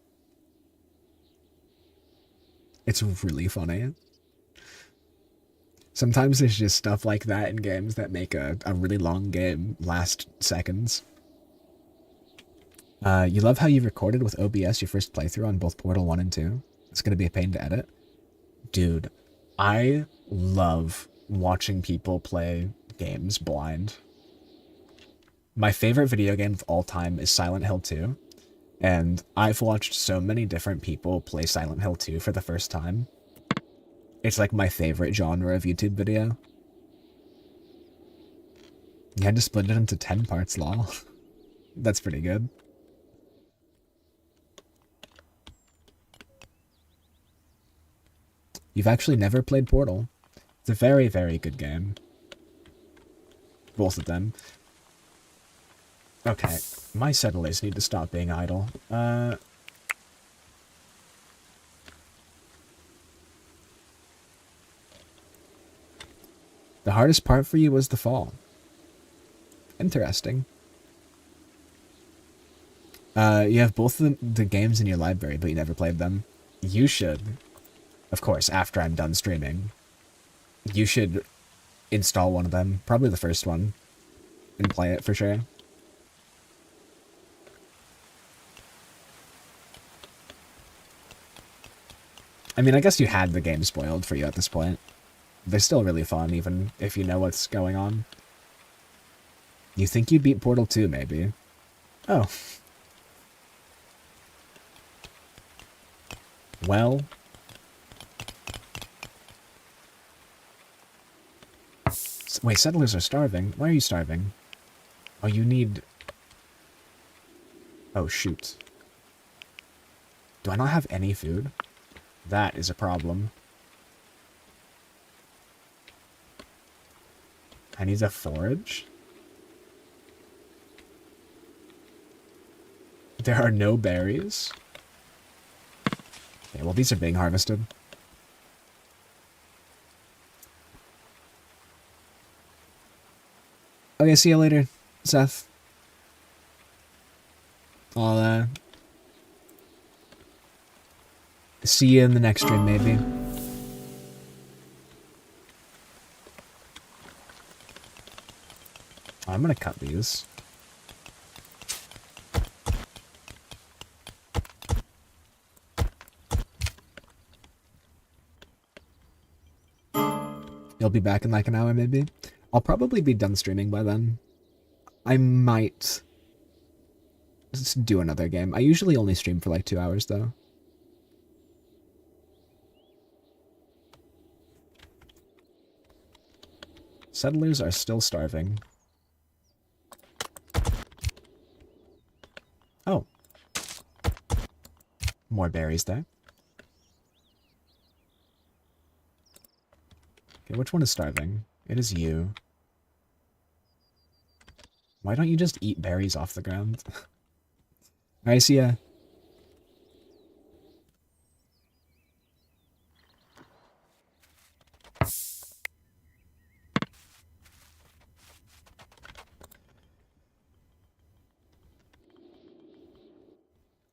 It's really funny. Sometimes there's just stuff like that in games that make a really long game last seconds. You love how you recorded with OBS your first playthrough on both Portal 1 and 2? It's going to be a pain to edit. Dude, I love watching people play games blind. My favorite video game of all time is Silent Hill 2, and I've watched so many different people play Silent Hill 2 for the first time. It's like my favorite genre of YouTube video. You had to split it into 10 parts, lol. That's pretty good. You've actually never played Portal. It's a very, very good game. Both of them. Okay, my settlers need to stop being idle. The hardest part for you was the fall. Interesting. You have both the games in your library, but you never played them. You should, of course, after I'm done streaming, you should install one of them, probably the first one, and play it for sure. I mean, I guess you had the game spoiled for you at this point. They're still really fun, even if you know what's going on. You think you beat Portal 2, maybe? Oh. Well. Wait, settlers are starving? Why are you starving? Oh, you need... Oh, shoot. Do I not have any food? That is a problem. I need to forage? There are no berries? Okay, well, these are being harvested. Okay, see you later, Seth. I'll, see you in the next stream, maybe. Oh, I'm gonna cut these. You'll be back in like an hour, maybe? I'll probably be done streaming by then. I might just do another game. I usually only stream for like 2 hours, though. Settlers are still starving. Oh. More berries there. Okay, which one is starving? It is you. Why don't you just eat berries off the ground? Alright, see ya.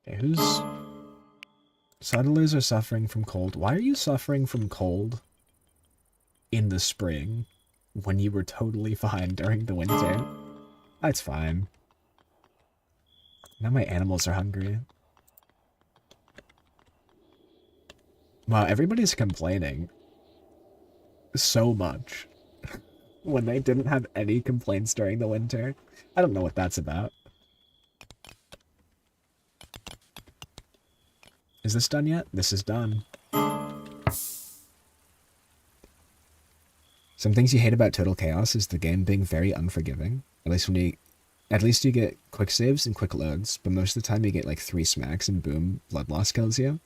Okay, who's... Settlers are suffering from cold. Why are you suffering from cold in the spring when you were totally fine during the winter? That's fine. Now my animals are hungry. Wow, everybody's complaining so much when they didn't have any complaints during the winter. I don't know what that's about. Is this done yet? This is done. Some things you hate about Total Chaos is the game being very unforgiving. At least you get quick saves and quick loads, but most of the time you get like 3 smacks and boom, blood loss kills you.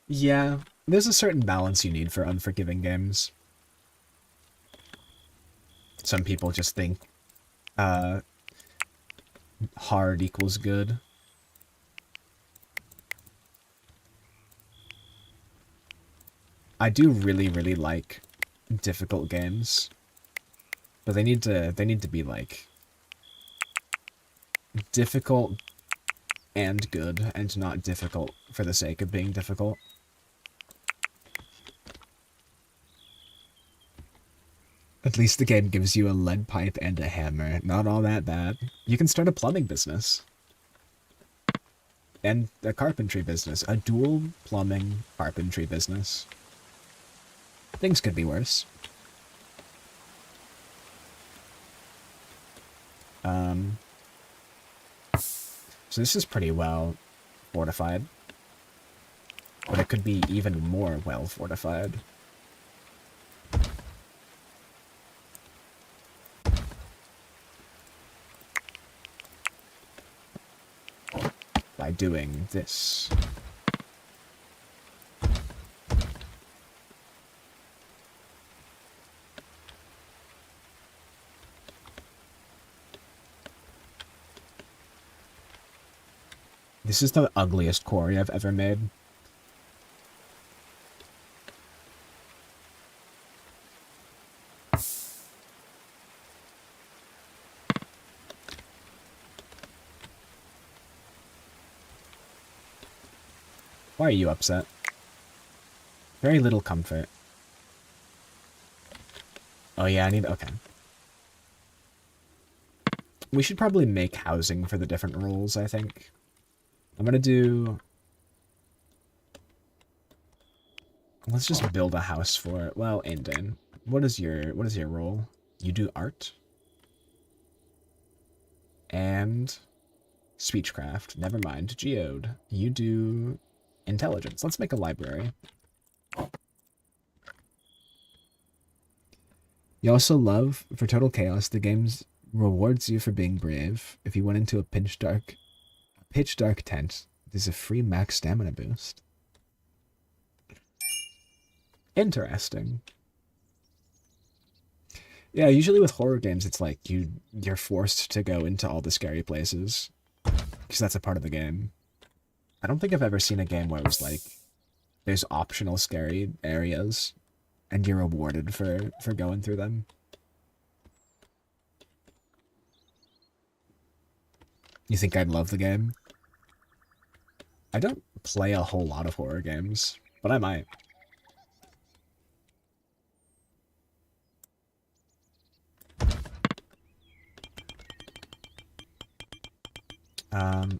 Yeah, there's a certain balance you need for unforgiving games. Some people just think hard equals good. I do really, really like difficult games, but they need to be like difficult and good, and not difficult for the sake of being difficult. At least the game gives you a lead pipe and a hammer. Not all that bad. You can start a plumbing business. And a carpentry business. A dual plumbing carpentry business. Things could be worse. So this is pretty well fortified. But it could be even more well fortified. By doing this. This is the ugliest quarry I've ever made. Why are you upset? Very little comfort. Oh yeah, I need... Okay. We should probably make housing for the different roles, I think. I'm gonna do... Let's just build a house for it. Well, Indin, what is your role? You do art? And speechcraft. Never mind. Geode. You do intelligence. Let's make a library. You also love, for Total Chaos, the game rewards you for being brave. If you went into a pitch dark tent, there's a free max stamina boost. Interesting. Yeah, usually with horror games, it's like you're forced to go into all the scary places, because that's a part of the game. I don't think I've ever seen a game where it was like, there's optional scary areas, and you're rewarded for going through them. You think I'd love the game? I don't play a whole lot of horror games, but I might.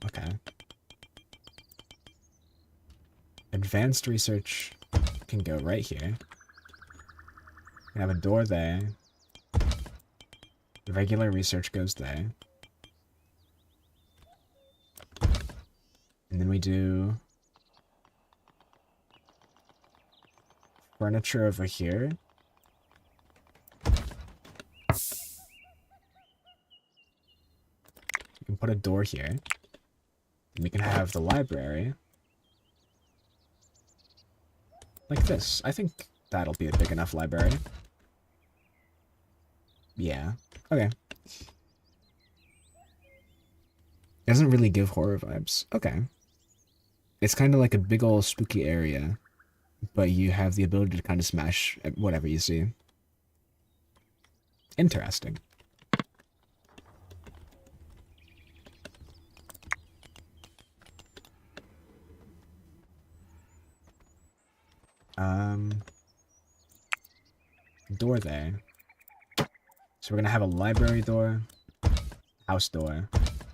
Okay. Advanced research can go right here. We have a door there. The regular research goes there. And then we do furniture over here. We can put a door here. And we can have the library. Like this. I think that'll be a big enough library. Yeah. Okay. It doesn't really give horror vibes. Okay. It's kind of like a big old spooky area, but you have the ability to kind of smash whatever you see. Interesting. Door there. So we're gonna have a library door, house door,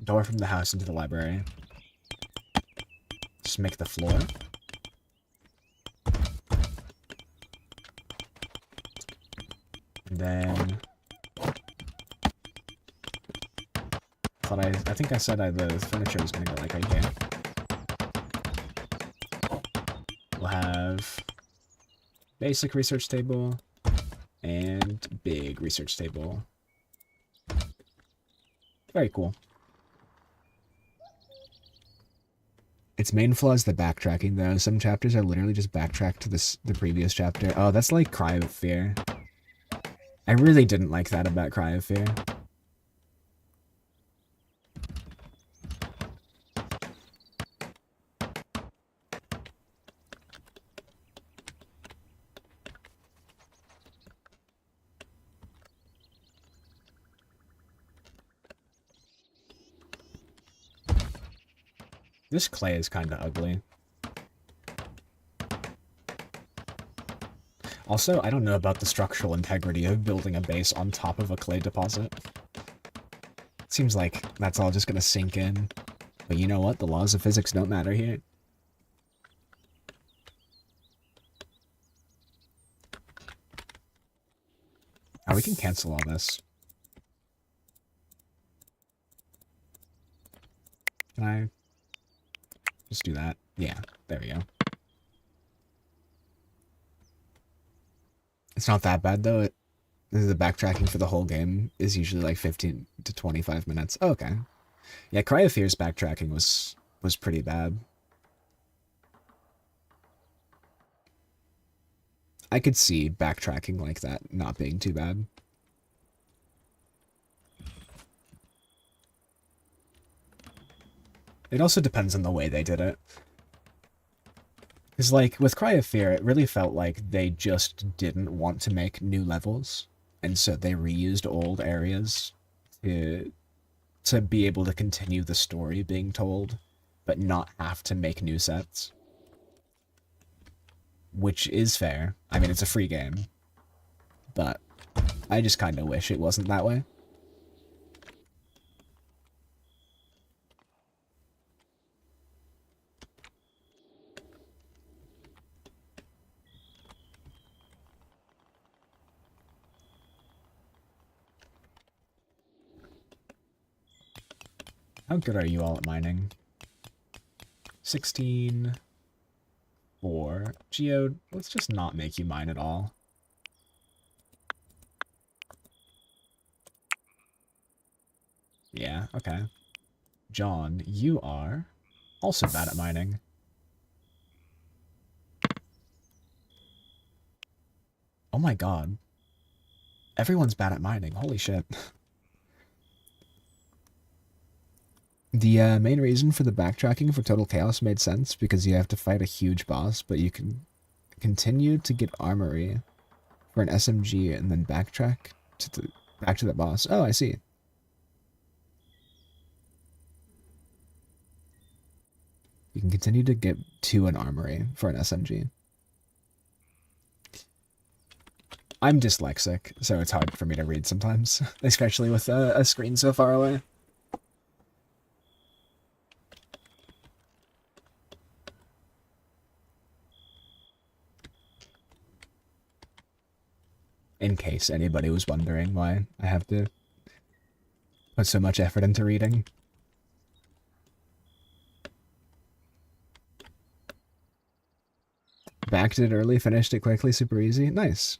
door from the house into the library. Just make the floor. And then I think I said the furniture was gonna go like right here. We'll have basic research table and big research table. Very cool. Its main flaw is the backtracking, though. Some chapters are literally just backtracked to the previous chapter. Oh, that's like Cry of Fear. I really didn't like that about Cry of Fear. This clay is kind of ugly. Also, I don't know about the structural integrity of building a base on top of a clay deposit. It seems like that's all just gonna sink in. But you know what? The laws of physics don't matter here. Oh, we can cancel all this. Can I just do that? Yeah, there we go. It's not that bad, though. The backtracking for the whole game is usually like 15 to 25 minutes. Oh, okay. Yeah, Cry of Fear's backtracking was pretty bad. I could see backtracking like that not being too bad. It also depends on the way they did it. Because, like, with Cry of Fear, it really felt like they just didn't want to make new levels. And so they reused old areas to be able to continue the story being told, but not have to make new sets. which is fair. I mean, it's a free game, but I just kind of wish it wasn't that way. How good are you all at mining? 16, 4. Geode, let's just not make you mine at all. Yeah, okay. John, you are also bad at mining. Oh my god. Everyone's bad at mining. Holy shit. The main reason for the backtracking for Total Chaos made sense because you have to fight a huge boss, but you can continue to get armory for an SMG and then backtrack to back to the boss. Oh, I see. You can continue to get to an armory for an SMG. I'm dyslexic, so it's hard for me to read sometimes, especially with a screen so far away. In case anybody was wondering why I have to put so much effort into reading. Backed it early, finished it quickly, super easy. Nice.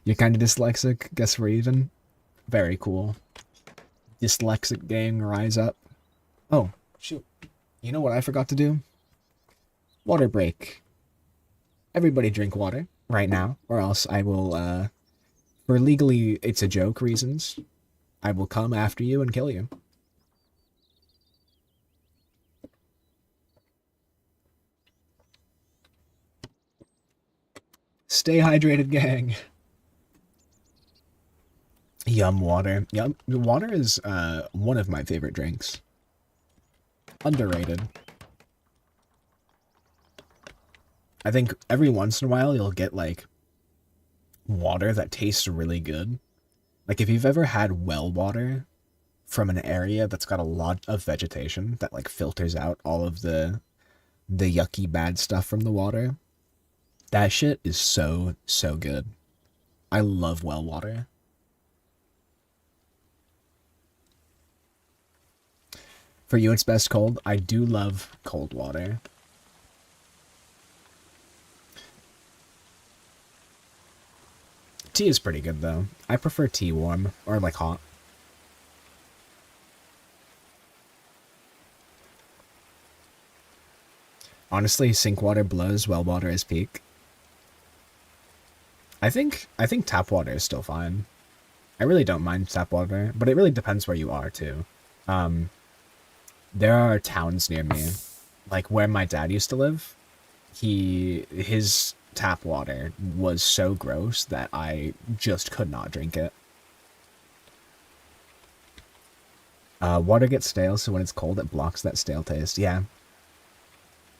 You're kind of dyslexic, guess we're even. Very cool. Dyslexic gang, rise up. Oh, shoot. You know what I forgot to do? Water break. Everybody drink water right now, or else I will, for legally it's a joke reasons, I will come after you and kill you. Stay hydrated, gang. Yum water. Yum. Water is one of my favorite drinks. Underrated. I think every once in a while you'll get like water that tastes really good. Like if you've ever had well water from an area that's got a lot of vegetation that like filters out all of the yucky bad stuff from the water. That shit is so good. I love well water. For you, it's best cold. I do love cold water. Tea is pretty good, though. I prefer tea warm, or like hot. Honestly, sink water blows, well water is peak. I think tap water is still fine. I really don't mind tap water, but it really depends where you are, too. There are towns near me, like where my dad used to live. His tap water was so gross that I just could not drink it. Water gets stale, so when it's cold, it blocks that stale taste. Yeah.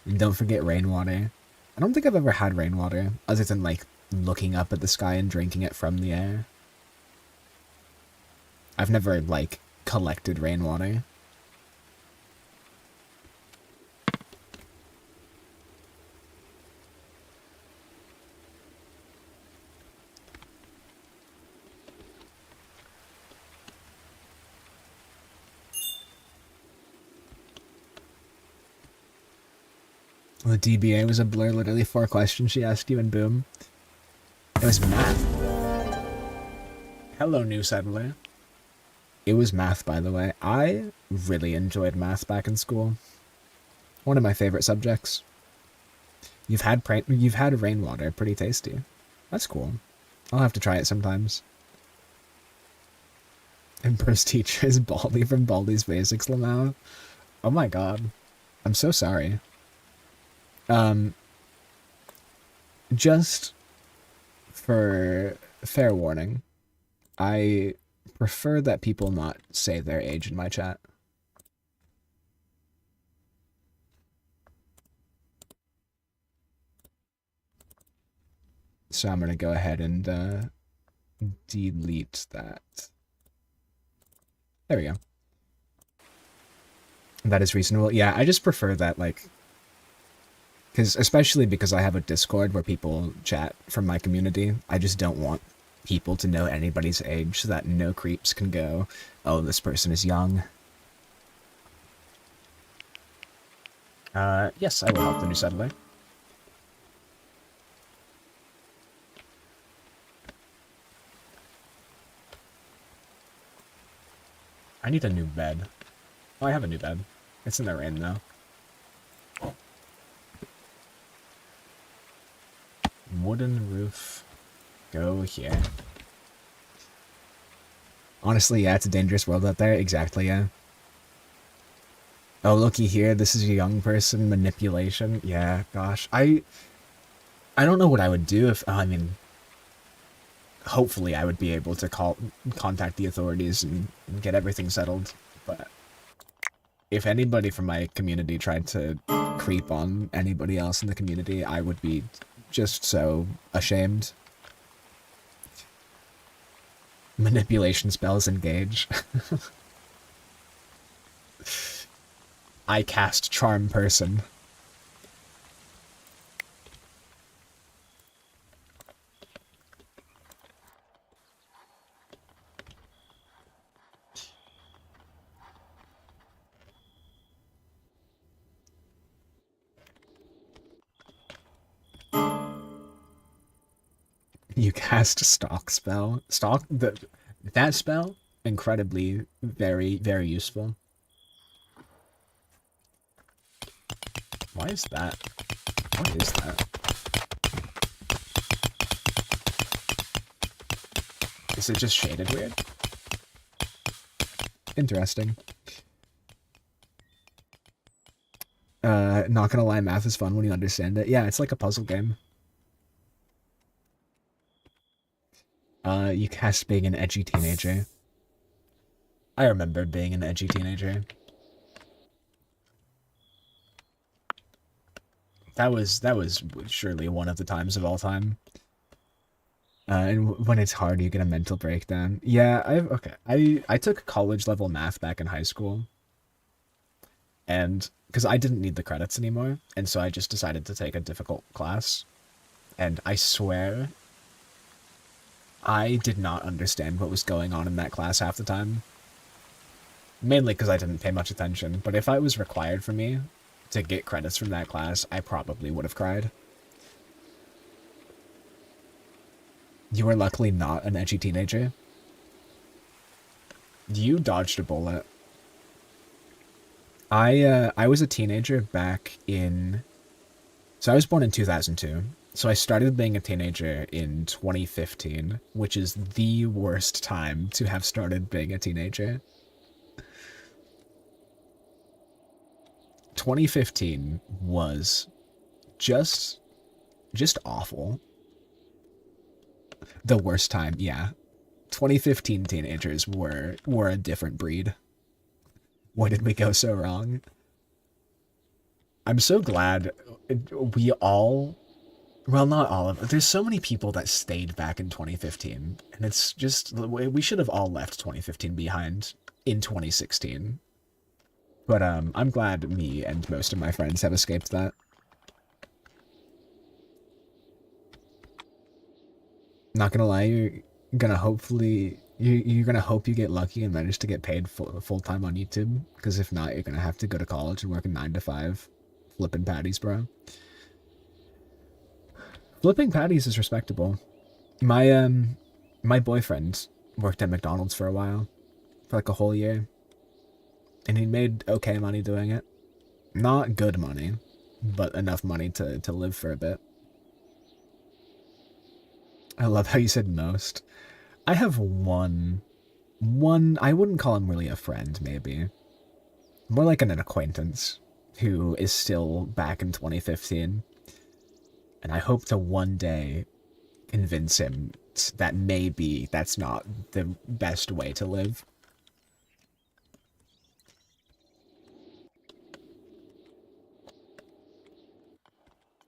And don't forget rainwater. I don't think I've ever had rainwater, other than, like, looking up at the sky and drinking it from the air. I've never, like, collected rainwater. The DBA was a blur, literally 4 questions she asked you and boom. It was math. Hello, new settler. It was math, by the way. I really enjoyed math back in school. One of my favorite subjects. You've had rainwater, pretty tasty. That's cool. I'll have to try it sometimes. And first teacher is Baldy from Baldi's Basics, Lamau. Oh my god. I'm so sorry. Just for fair warning, I prefer that people not say their age in my chat. So I'm gonna go ahead and delete that. There we go. That is reasonable. Yeah, I just prefer that, like, especially because I have a Discord where people chat from my community. I just don't want people to know anybody's age so that no creeps can go, oh, this person is young. Yes, I will help the new settler. I need a new bed. Oh, I have a new bed. It's in the rain, though. Wooden roof. Go here. Honestly, yeah, it's a dangerous world out there. Exactly, yeah. Oh, looky here. This is a young person manipulation. Yeah, gosh. I don't know what I would do if, I mean, hopefully I would be able to contact the authorities and get everything settled. But if anybody from my community tried to creep on anybody else in the community, I would be just so ashamed. Manipulation spells engage. I cast charm person. You cast stalk spell. That spell, incredibly very, very useful. Why is that? What is that? Is it just shaded weird? Interesting. Not gonna lie, math is fun when you understand it. Yeah, it's like a puzzle game. You cast being an edgy teenager. I remember being an edgy teenager. That was surely one of the times of all time. And when it's hard, you get a mental breakdown. Yeah, I took college level math back in high school, and because I didn't need the credits anymore, and so I just decided to take a difficult class. And I swear, I did not understand what was going on in that class half the time. Mainly because I didn't pay much attention, but if it was required for me to get credits from that class, I probably would have cried. You were luckily not an edgy teenager. You dodged a bullet. I was a teenager back in... So I was born in 2002. So I started being a teenager in 2015, which is the worst time to have started being a teenager. 2015 was just awful. The worst time, yeah. 2015 teenagers were a different breed. Why did we go so wrong? I'm so glad we all, well, not all of, there's so many people that stayed back in 2015, and it's just, we should have all left 2015 behind in 2016. But I'm glad me and most of my friends have escaped that. Not gonna lie, you're gonna hopefully you're gonna hope you get lucky and manage to get paid full time on YouTube. Because if not, you're gonna have to go to college and work a 9 to 5, flipping patties, bro. Flipping patties is respectable. My boyfriend worked at McDonald's for a while, for like a whole year, and he made okay money doing it. Not good money, but enough money to live for a bit. I love how you said most. I have one, I wouldn't call him really a friend, maybe. More like an acquaintance who is still back in 2015. And I hope to one day convince him that maybe that's not the best way to live.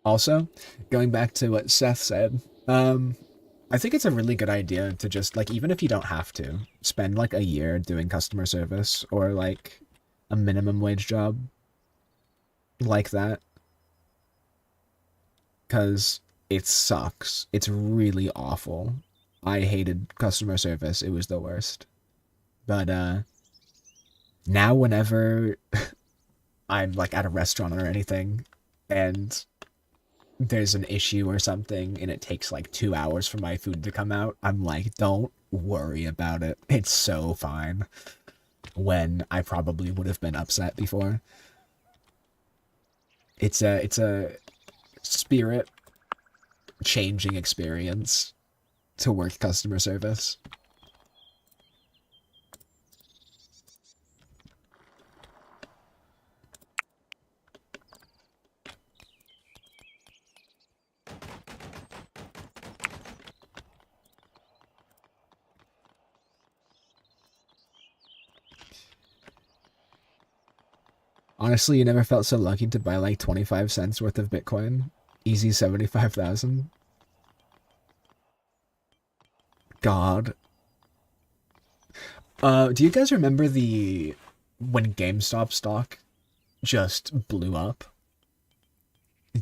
Also, going back to what Seth said, Um, I think it's a really good idea to just, like, even if you don't have to, spend, like, a year doing customer service or, like, a minimum wage job like that. Because it sucks. It's really awful. I hated customer service. It was the worst. But, now whenever I'm, like, at a restaurant or anything, and there's an issue or something and it takes like 2 hours for my food to come out, I'm like, don't worry about it. It's so fine. When I probably would have been upset before. It's a spirit changing experience to work customer service. Honestly, you never felt so lucky to buy like 25 cents worth of Bitcoin. Easy 75,000. God. Do you guys remember when GameStop stock just blew up?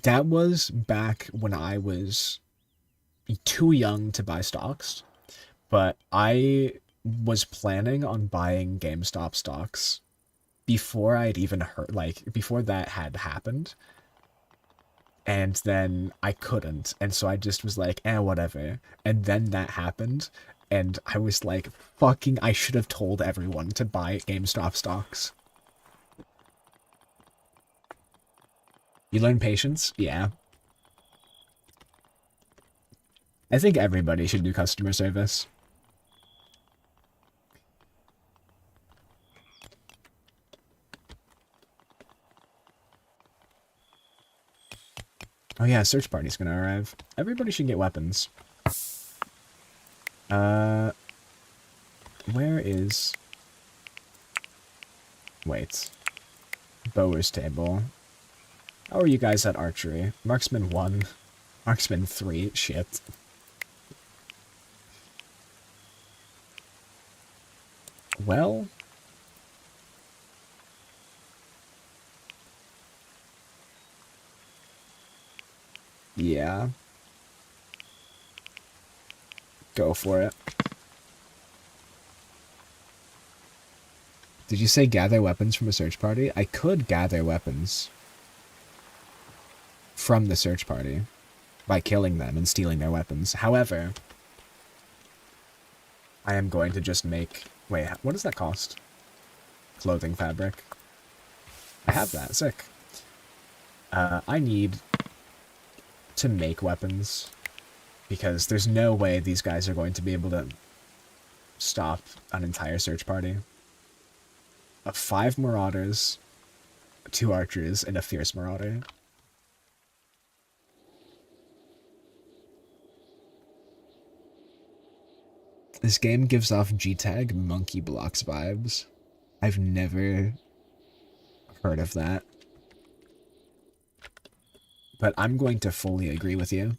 That was back when I was too young to buy stocks, but I was planning on buying GameStop stocks before I'd even heard, like, before that had happened. And then I couldn't. And so I just was like, whatever. And then that happened. And I was like, fucking, I should have told everyone to buy GameStop stocks. You learn patience? Yeah. I think everybody should do customer service. Oh yeah, search party's gonna arrive. Everybody should get weapons. Where is... Wait. Bower's table. How are you guys at archery? Marksman 1. Marksman 3. Shit. Well... yeah. Go for it. Did you say gather weapons from a search party? I could gather weapons from the search party by killing them and stealing their weapons. However, I am going to just make... Wait, what does that cost? Clothing fabric. I have that. Sick. I need to make weapons because there's no way these guys are going to be able to stop an entire search party. 5 marauders, 2 archers, and a fierce marauder. This game gives off G-Tag Monkey Blocks vibes. I've never heard of that. But I'm going to fully agree with you.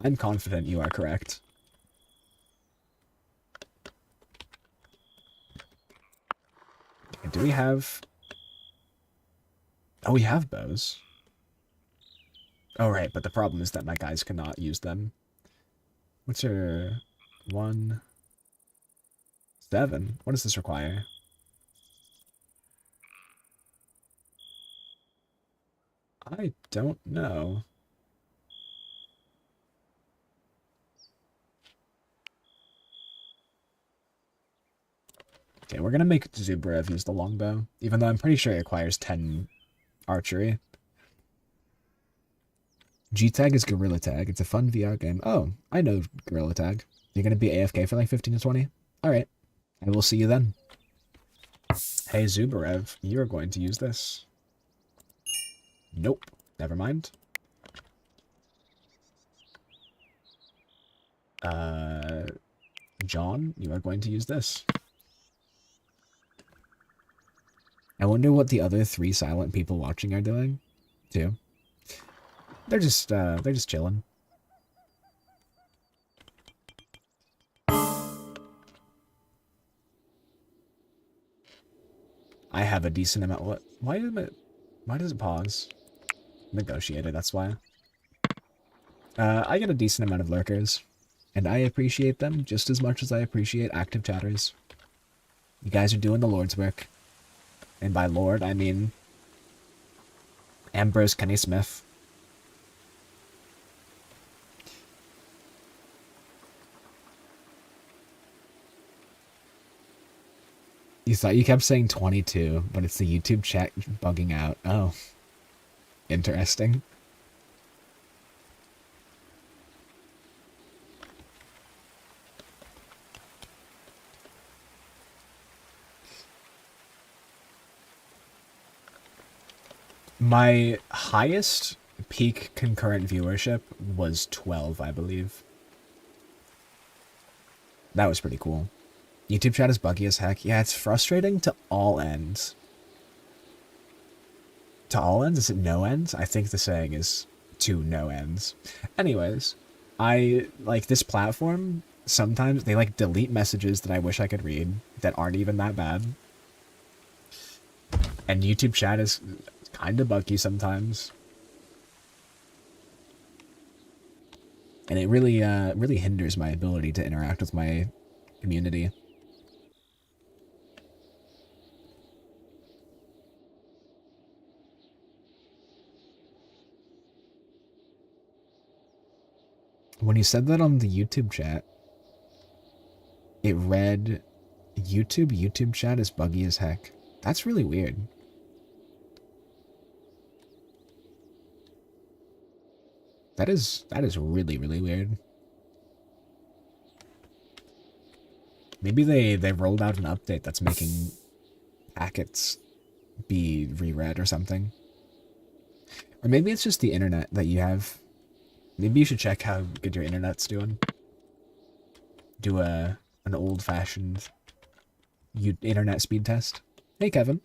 I'm confident you are correct. Do we have... Oh, we have bows. Oh, right, but the problem is that my guys cannot use them. What's your... 1... 7? What does this require? I don't know. Okay, we're gonna make Zubrev use the longbow, even though I'm pretty sure it requires 10 archery. G-Tag is Gorilla Tag. It's a fun VR game. Oh, I know Gorilla Tag. You're gonna be AFK for like 15 to 20? Alright. I will see you then. Hey, Zubarev, you're going to use this. Nope. Never mind. John, you are going to use this. I wonder what the other 3 silent people watching are doing, too. They're just chilling. I have a decent amount. What? Why does it pause? Negotiator, that's why. I get a decent amount of lurkers, and I appreciate them just as much as I appreciate active chatters. You guys are doing the Lord's work. And by Lord, I mean Ambrose Kenny Smith. You thought you kept saying 22, but it's the YouTube chat bugging out. Oh. Interesting. My highest peak concurrent viewership was 12, I believe. That was pretty cool. YouTube chat is buggy as heck. Yeah, it's frustrating to all ends. To all ends? Is it no ends? I think the saying is to no ends. Anyways, I like this platform. Sometimes they like delete messages that I wish I could read that aren't even that bad. And YouTube chat is kind of buggy sometimes. And it really, really hinders my ability to interact with my community. When you said that on the YouTube chat, it read, YouTube chat is buggy as heck. That's really weird. That is really, really weird. Maybe they rolled out an update that's making packets be reread or something. Or maybe it's just the internet that you have. Maybe you should check how good your internet's doing. Do an old-fashioned internet speed test. Hey, Kevin.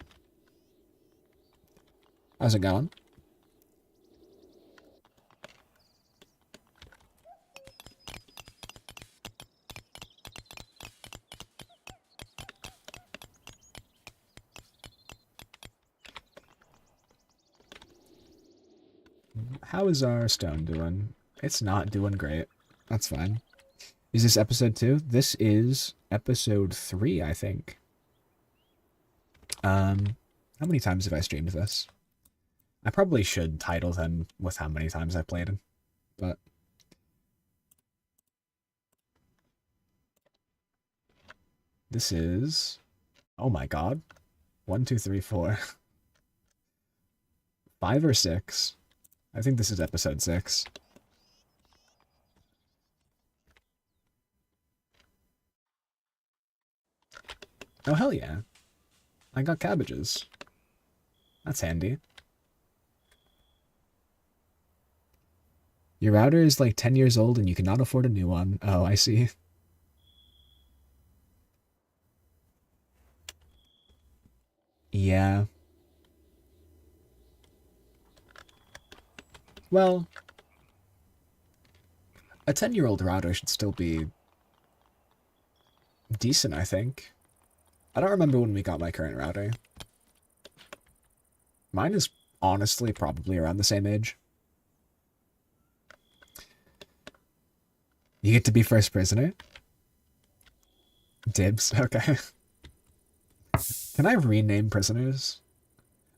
How's it going? How is our stone doing? It's not doing great. That's fine. Is this episode 2? This is episode 3, I think. How many times have I streamed this? I probably should title them with how many times I've played them, but... This is... Oh my god. 1, 2, 3, 4. 5 or 6. I think this is episode 6. Oh, hell yeah. I got cabbages. That's handy. Your router is like 10 years old and you cannot afford a new one. Oh, I see. Yeah. Well, a 10-year-old router should still be decent, I think. I don't remember when we got my current router. Mine is honestly probably around the same age. You get to be first prisoner? Dibs, okay. Can I rename prisoners?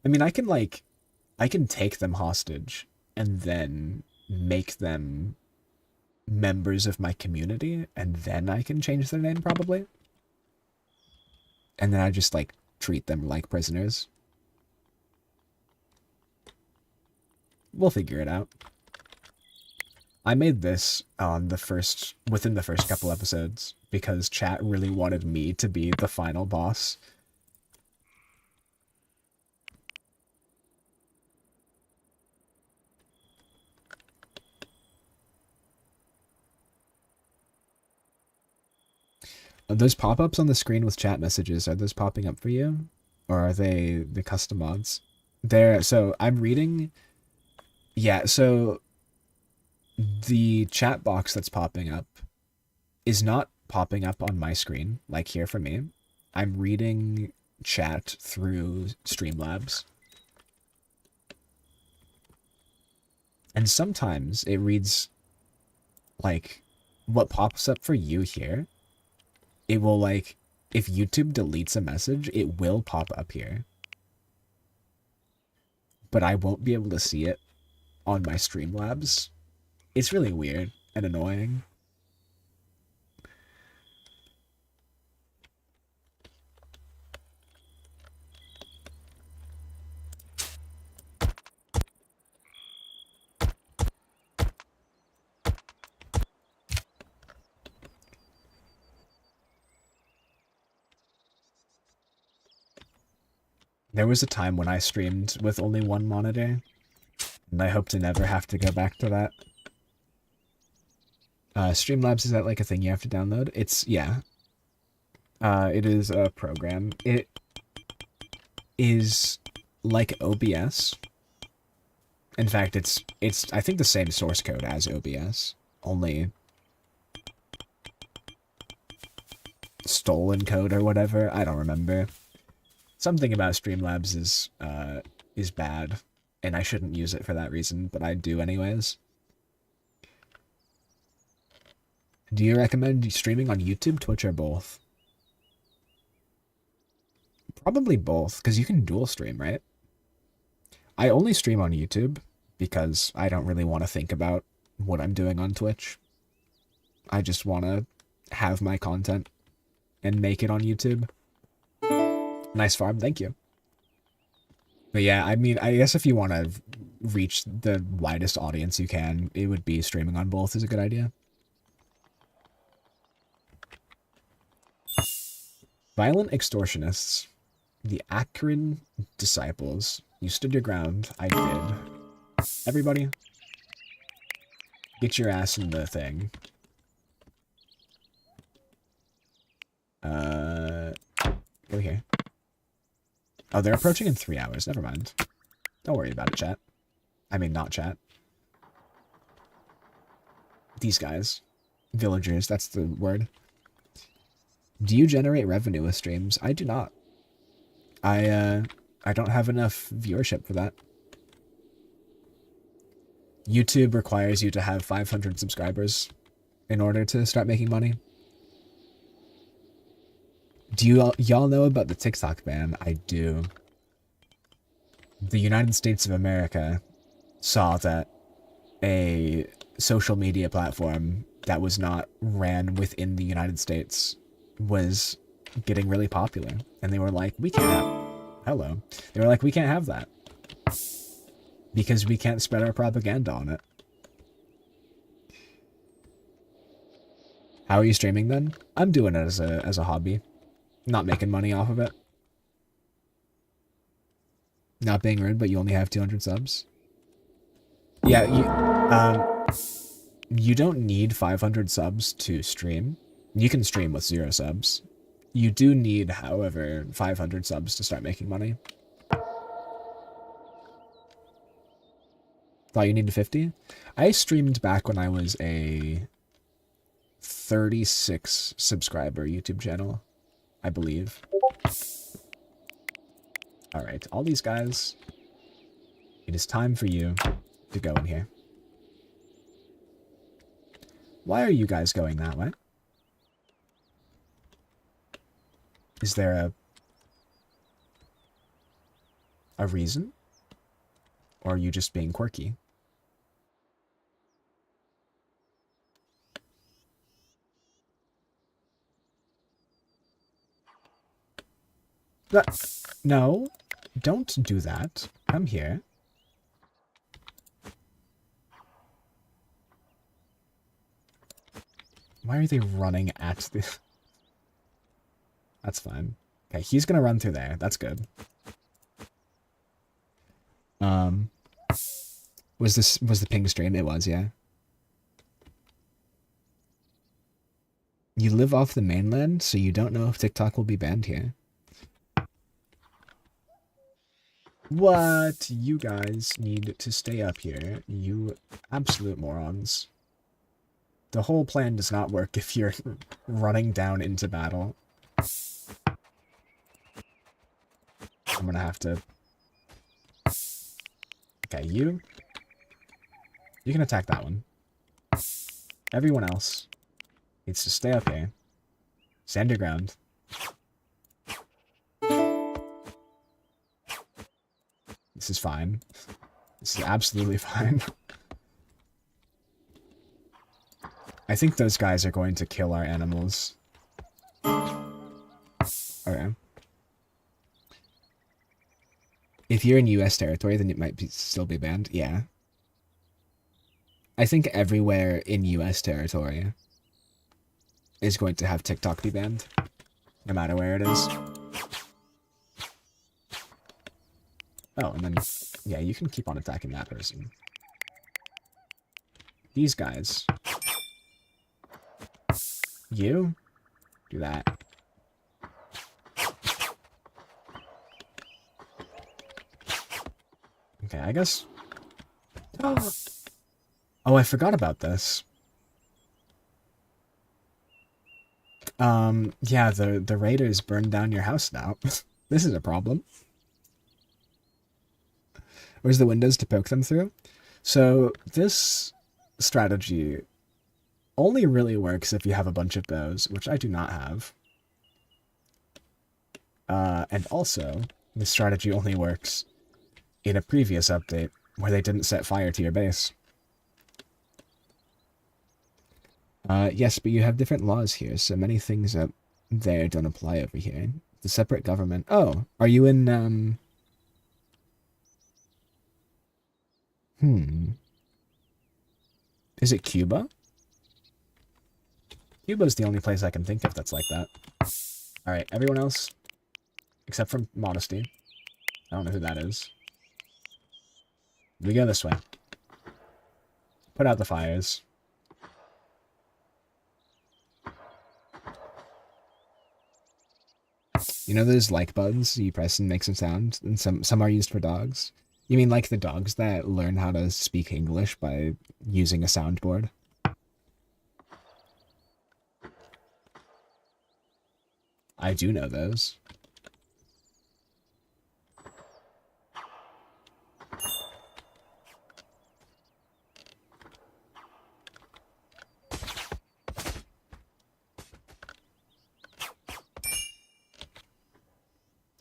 I mean, I can take them hostage and then make them members of my community, and then I can change their name, probably. And then I just, like, treat them like prisoners. We'll figure it out. I made this on within the first couple episodes, because chat really wanted me to be the final boss. Those pop-ups on the screen with chat messages, are those popping up for you? Or are they the custom mods? So I'm reading... Yeah, so the chat box that's popping up is not popping up on my screen, like here for me. I'm reading chat through Streamlabs. And sometimes it reads, like, what pops up for you here, it will, like, if YouTube deletes a message, it will pop up here. But I won't be able to see it on my Streamlabs. It's really weird and annoying. There was a time when I streamed with only one monitor, and I hope to never have to go back to that. Streamlabs, is that like a thing you have to download? It's, yeah. It is a program. It is like OBS. In fact, it's I think the same source code as OBS, only stolen code or whatever. I don't remember. Something about Streamlabs is bad, and I shouldn't use it for that reason, but I do anyways. Do you recommend streaming on YouTube, Twitch, or both? Probably both, because you can dual stream, right? I only stream on YouTube because I don't really want to think about what I'm doing on Twitch. I just want to have my content and make it on YouTube. Nice farm, thank you. But yeah, I mean, I guess if you want to reach the widest audience you can, it would be streaming on both is a good idea. Violent extortionists. The Akron disciples. You stood your ground. I did. Everybody, get your ass in the thing. Go here. Oh, they're approaching in 3 hours. Never mind. Don't worry about it, chat. I mean, not chat. These guys. Villagers, that's the word. Do you generate revenue with streams? I do not. I don't have enough viewership for that. YouTube requires you to have 500 subscribers in order to start making money. Do y'all know about the TikTok ban? I do. The United States of America saw that a social media platform that was not ran within the United States was getting really popular. And they were like, we can't. Hello. They were like, we can't have that. Because we can't spread our propaganda on it. How are you streaming then? I'm doing it as a hobby. Not making money off of it. Not being rude, but you only have 200 subs. Yeah, you don't need 500 subs to stream. You can stream with 0 subs. You do need, however, 500 subs to start making money. Thought you needed 50? I streamed back when I was a 36 subscriber YouTube channel, I believe. Alright, all these guys, it is time for you to go in here. Why are you guys going that way? Is there a reason? Or are you just being quirky? No, don't do that. Come here. Why are they running at the... That's fine. Okay, he's gonna run through there. That's good. Was the ping stream? It was, yeah. You live off the mainland, so you don't know if TikTok will be banned here. What? You guys need to stay up here, you absolute morons. The whole plan does not work if you're running down into battle. I'm gonna have to... Okay, you can attack that one. Everyone else needs to stay up here. Stand your ground. This is fine. This is absolutely fine. I think those guys are going to kill our animals. Okay. If you're in US territory, then it might still be banned. Yeah. I think everywhere in US territory is going to have TikTok be banned. No matter where it is. Oh, and then... Yeah, you can keep on attacking that person. These guys. You? Do that. Okay, I guess... Oh, I forgot about this. Yeah, the raiders burned down your house now. This is a problem. Where's the windows to poke them through? So, this strategy only really works if you have a bunch of bows, which I do not have. And also, this strategy only works in a previous update where they didn't set fire to your base. Yes, but you have different laws here, so many things up there don't apply over here. The separate government... Oh, are you in, Is it Cuba? Cuba's the only place I can think of that's like that. Alright, everyone else, except for Modesty. I don't know who that is. We go this way. Put out the fires. You know those like buttons you press and make some sound, and some are used for dogs? You mean like the dogs that learn how to speak English by using a soundboard? I do know those.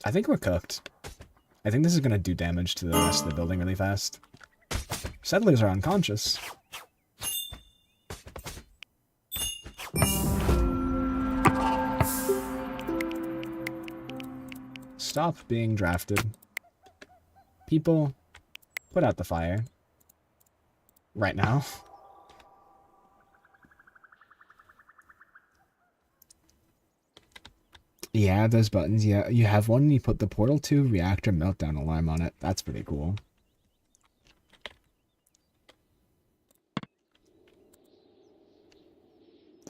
I think we're cooked. I think this is going to do damage to the rest of the building really fast. Settlers are unconscious. Stop being drafted. People, put out the fire. Right now. Yeah, those buttons. Yeah, you have one. You put the Portal 2 reactor meltdown alarm on it. That's pretty cool.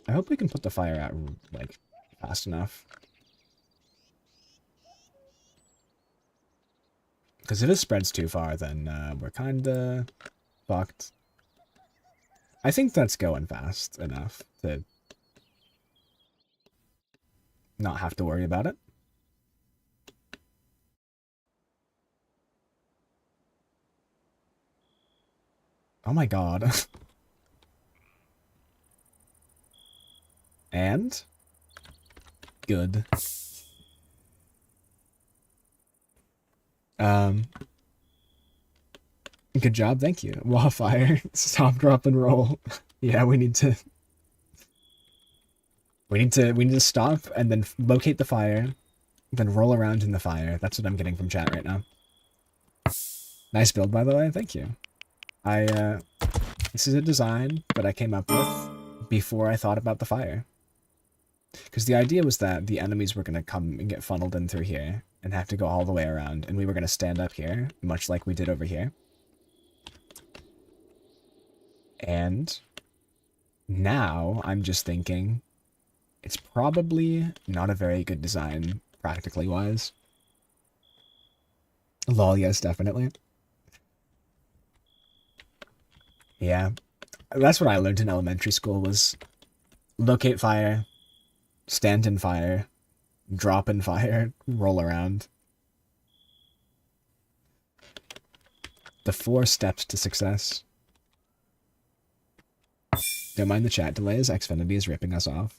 I hope we can put the fire out, like, fast enough. Because if it spreads too far, then we're kinda fucked. I think that's going fast enough to not have to worry about it. Oh my god. And? Good. Good job, thank you. Wallfire, stop, drop, and roll. Yeah, we need to stop and then locate the fire, then roll around in the fire. That's what I'm getting from chat right now. Nice build, by the way. Thank you. This is a design that I came up with before I thought about the fire. Because the idea was that the enemies were going to come and get funneled in through here and have to go all the way around, and we were going to stand up here, much like we did over here. And now I'm just thinking it's probably not a very good design, practically wise. Lol, yes, definitely. Yeah, that's what I learned in elementary school was locate fire, stand in fire, drop in fire, roll around. The 4 steps to success. Don't mind the chat delays. Xfinity is ripping us off.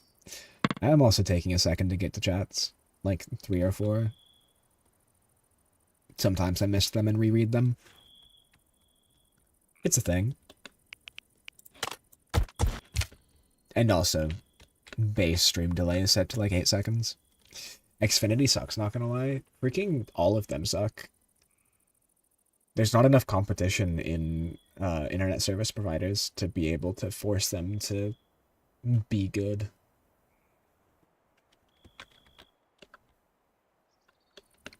I am also taking a second to get to chats. Like 3 or 4. Sometimes I miss them and reread them. It's a thing. And also, base stream delay is set to like 8 seconds. Xfinity sucks, not gonna lie. Freaking all of them suck. There's not enough competition in internet service providers to be able to force them to be good.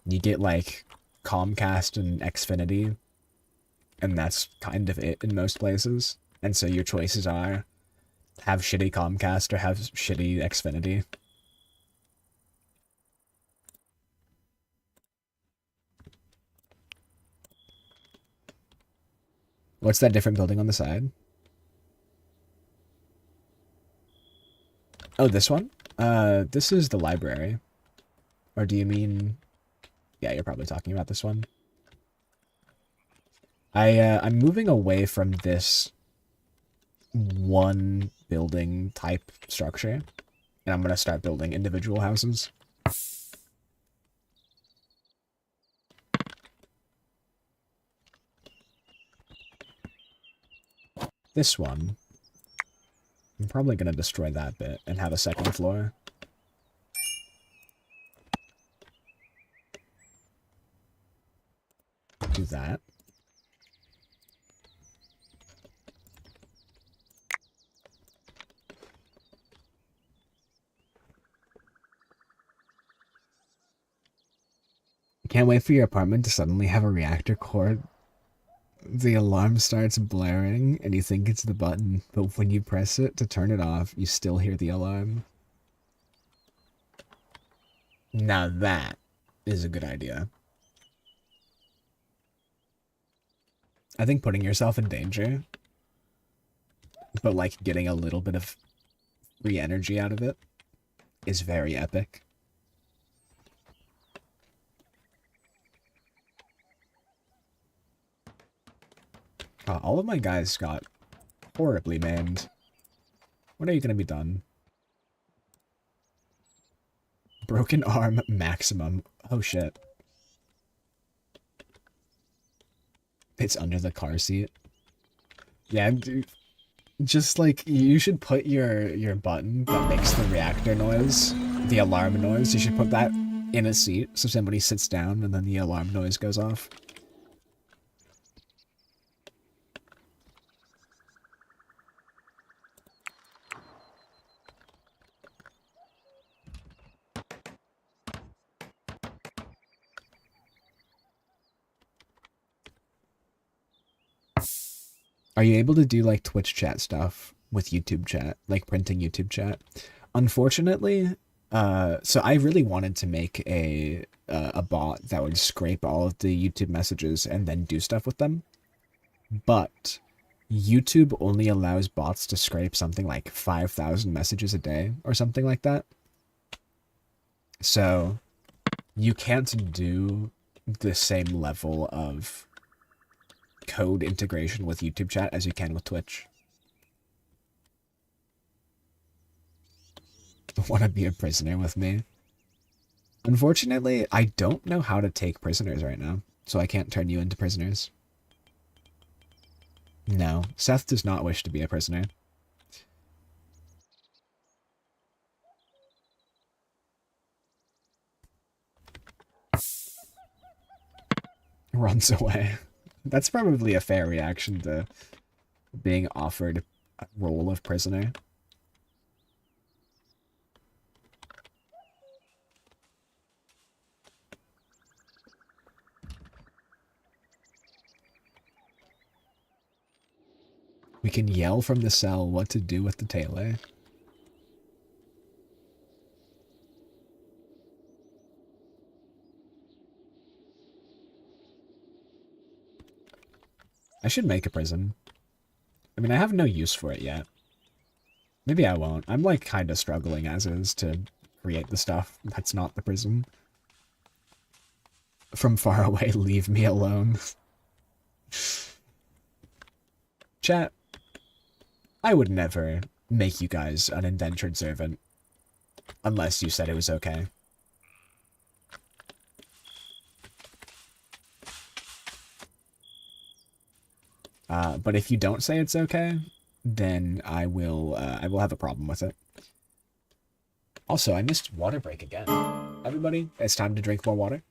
You get like Comcast and Xfinity, and that's kind of it in most places. And so your choices are have shitty Comcast or have shitty Xfinity. What's that different building on the side? Oh, this one? This is the library. Or do you mean... Yeah, you're probably talking about this one. I'm moving away from this one building type structure, and I'm gonna start building individual houses. This one, I'm probably gonna destroy that bit and have a second floor. Do that. Can't wait for your apartment to suddenly have a reactor core. The alarm starts blaring and you think it's the button, but when you press it to turn it off, you still hear the alarm. Now that is a good idea. I think putting yourself in danger, but like getting a little bit of free energy out of it, is very epic. All of my guys got horribly maimed. When are you gonna be done? Broken arm maximum. Oh shit. It's under the car seat. Yeah, dude. Just like, you should put your button that makes the reactor noise, the alarm noise, you should put that in a seat so somebody sits down and then the alarm noise goes off. Are you able to do like Twitch chat stuff with YouTube chat, like printing YouTube chat? Unfortunately, so I really wanted to make a bot that would scrape all of the YouTube messages and then do stuff with them, but YouTube only allows bots to scrape something like 5,000 messages a day or something like that. So you can't do the same level of code integration with YouTube chat as you can with Twitch. Want to be a prisoner with me? Unfortunately, I don't know how to take prisoners right now, so I can't turn you into prisoners. No, Seth does not wish to be a prisoner. Runs away. That's probably a fair reaction to being offered a role of prisoner. We can yell from the cell what to do with the tele. I should make a prison. I mean, I have no use for it yet. Maybe I won't. I'm like kind of struggling as is to create the stuff that's not the prison. From far away, leave me alone. Chat, I would never make you guys an indentured servant unless you said it was okay. But if you don't say it's okay, then I will have a problem with it. Also, I missed water break again. Everybody, it's time to drink more water.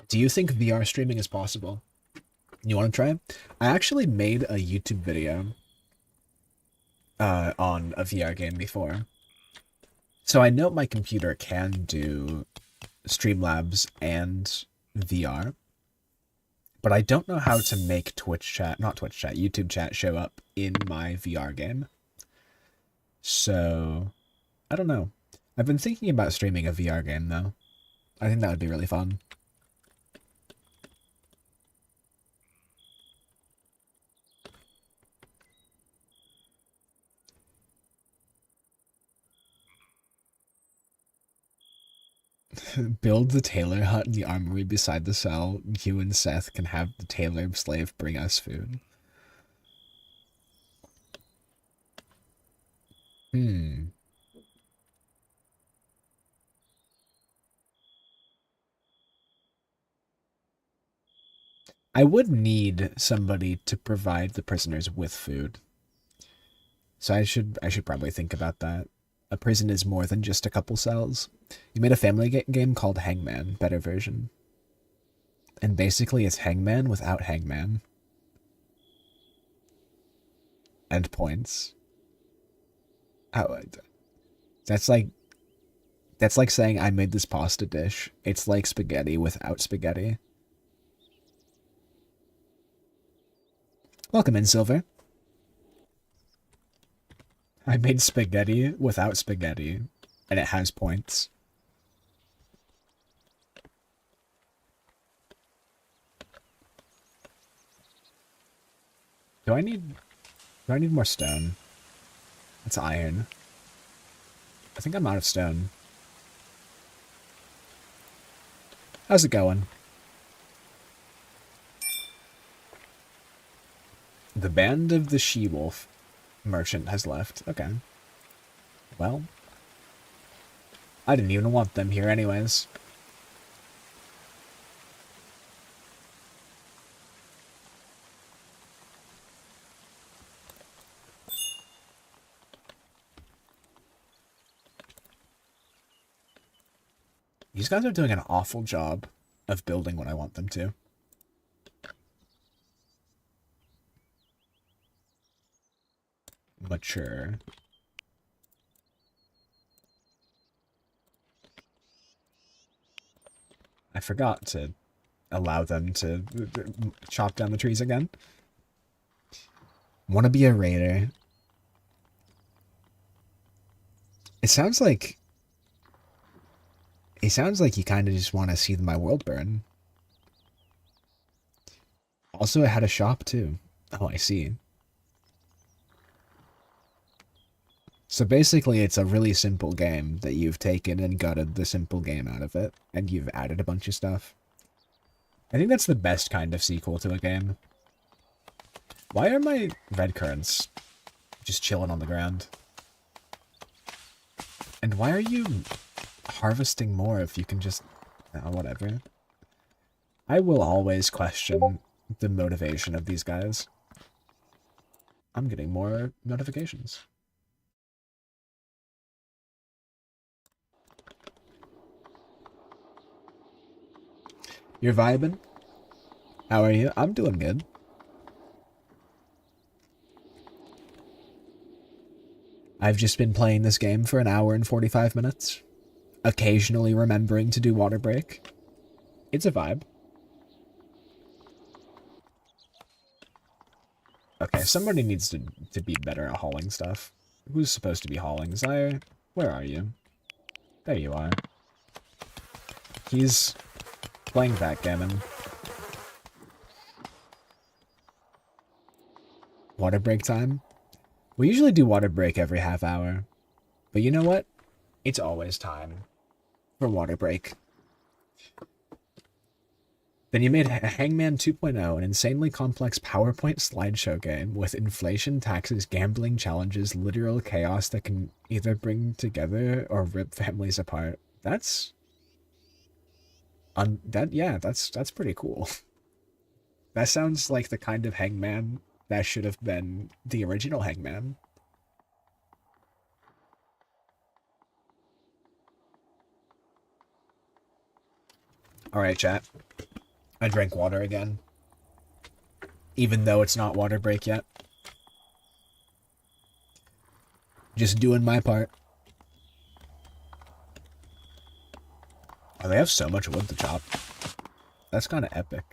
Do you think VR streaming is possible? You want to try it? I actually made a YouTube video on a VR game before. So I know my computer can do Streamlabs and VR, but I don't know how to make YouTube chat show up in my VR game. So, I don't know. I've been thinking about streaming a VR game, though. I think that would be really fun. Build the tailor hut in the armory beside the cell. You and Seth can have the tailor slave bring us food. I would need somebody to provide the prisoners with food. So I should probably think about that. A prison is more than just a couple cells. You made a family game called Hangman, better version. And basically it's Hangman without Hangman. And points. Oh, that's like saying I made this pasta dish. It's like spaghetti without spaghetti. Welcome in, Silver. I made spaghetti without spaghetti, and it has points. Do I need more stone? That's iron. I think I'm out of stone. How's it going? The Band of the She-Wolf merchant has left. Okay. Well, I didn't even want them here anyways. These guys are doing an awful job of building what I want them to. Mature. I forgot to allow them to chop down the trees again. Want to be a raider. It sounds like you kind of just want to see my world burn. Also, it had a shop too. Oh, I see. So basically, it's a really simple game that you've taken and gutted the simple game out of it, and you've added a bunch of stuff. I think that's the best kind of sequel to a game. Why are my red currants just chilling on the ground? And why are you harvesting more if you can just... Oh, whatever. I will always question the motivation of these guys. I'm getting more notifications. You're vibing? How are you? I'm doing good. I've just been playing this game for an hour and 45 minutes. Occasionally remembering to do water break. It's a vibe. Okay, somebody needs to be better at hauling stuff. Who's supposed to be hauling? Zyre, where are you? There you are. He's playing backgammon. Water break time? We usually do water break every half hour. But you know what? It's always time for water break. Then you made Hangman 2.0, an insanely complex PowerPoint slideshow game with inflation, taxes, gambling, challenges, literal chaos that can either bring together or rip families apart. That's that's pretty cool. That sounds like the kind of Hangman that should have been the original Hangman. Alright, chat. I drank water again. Even though it's not water break yet. Just doing my part. Oh, they have so much wood to chop. That's kind of epic.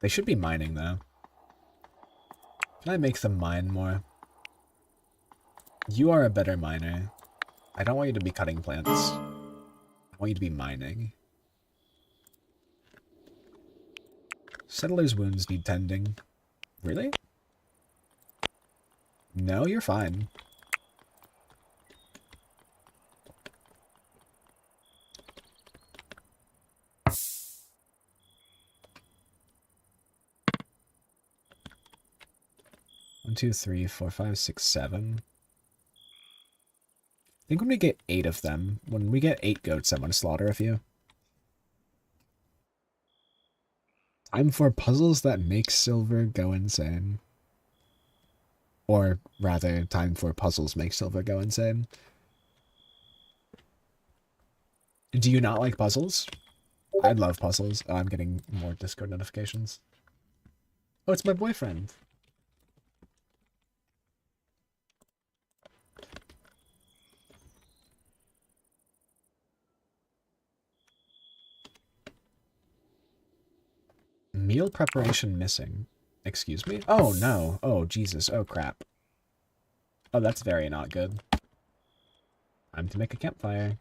They should be mining, though. Can I make them mine more? You are a better miner. I don't want you to be cutting plants. I want you to be mining. Settler's wounds need tending. Really? No, you're fine. One, two, three, four, five, six, seven. I think when we get 8 of them, when we get 8 goats, I'm gonna slaughter a few. Time for puzzles that make silver go insane. Or rather, time for puzzles make silver go insane. Do you not like puzzles? I love puzzles. Oh, I'm getting more Discord notifications. Oh, it's my boyfriend. Meal preparation missing. Excuse me? Oh, no. Oh, Jesus. Oh, crap. Oh, that's very not good. Time to make a campfire.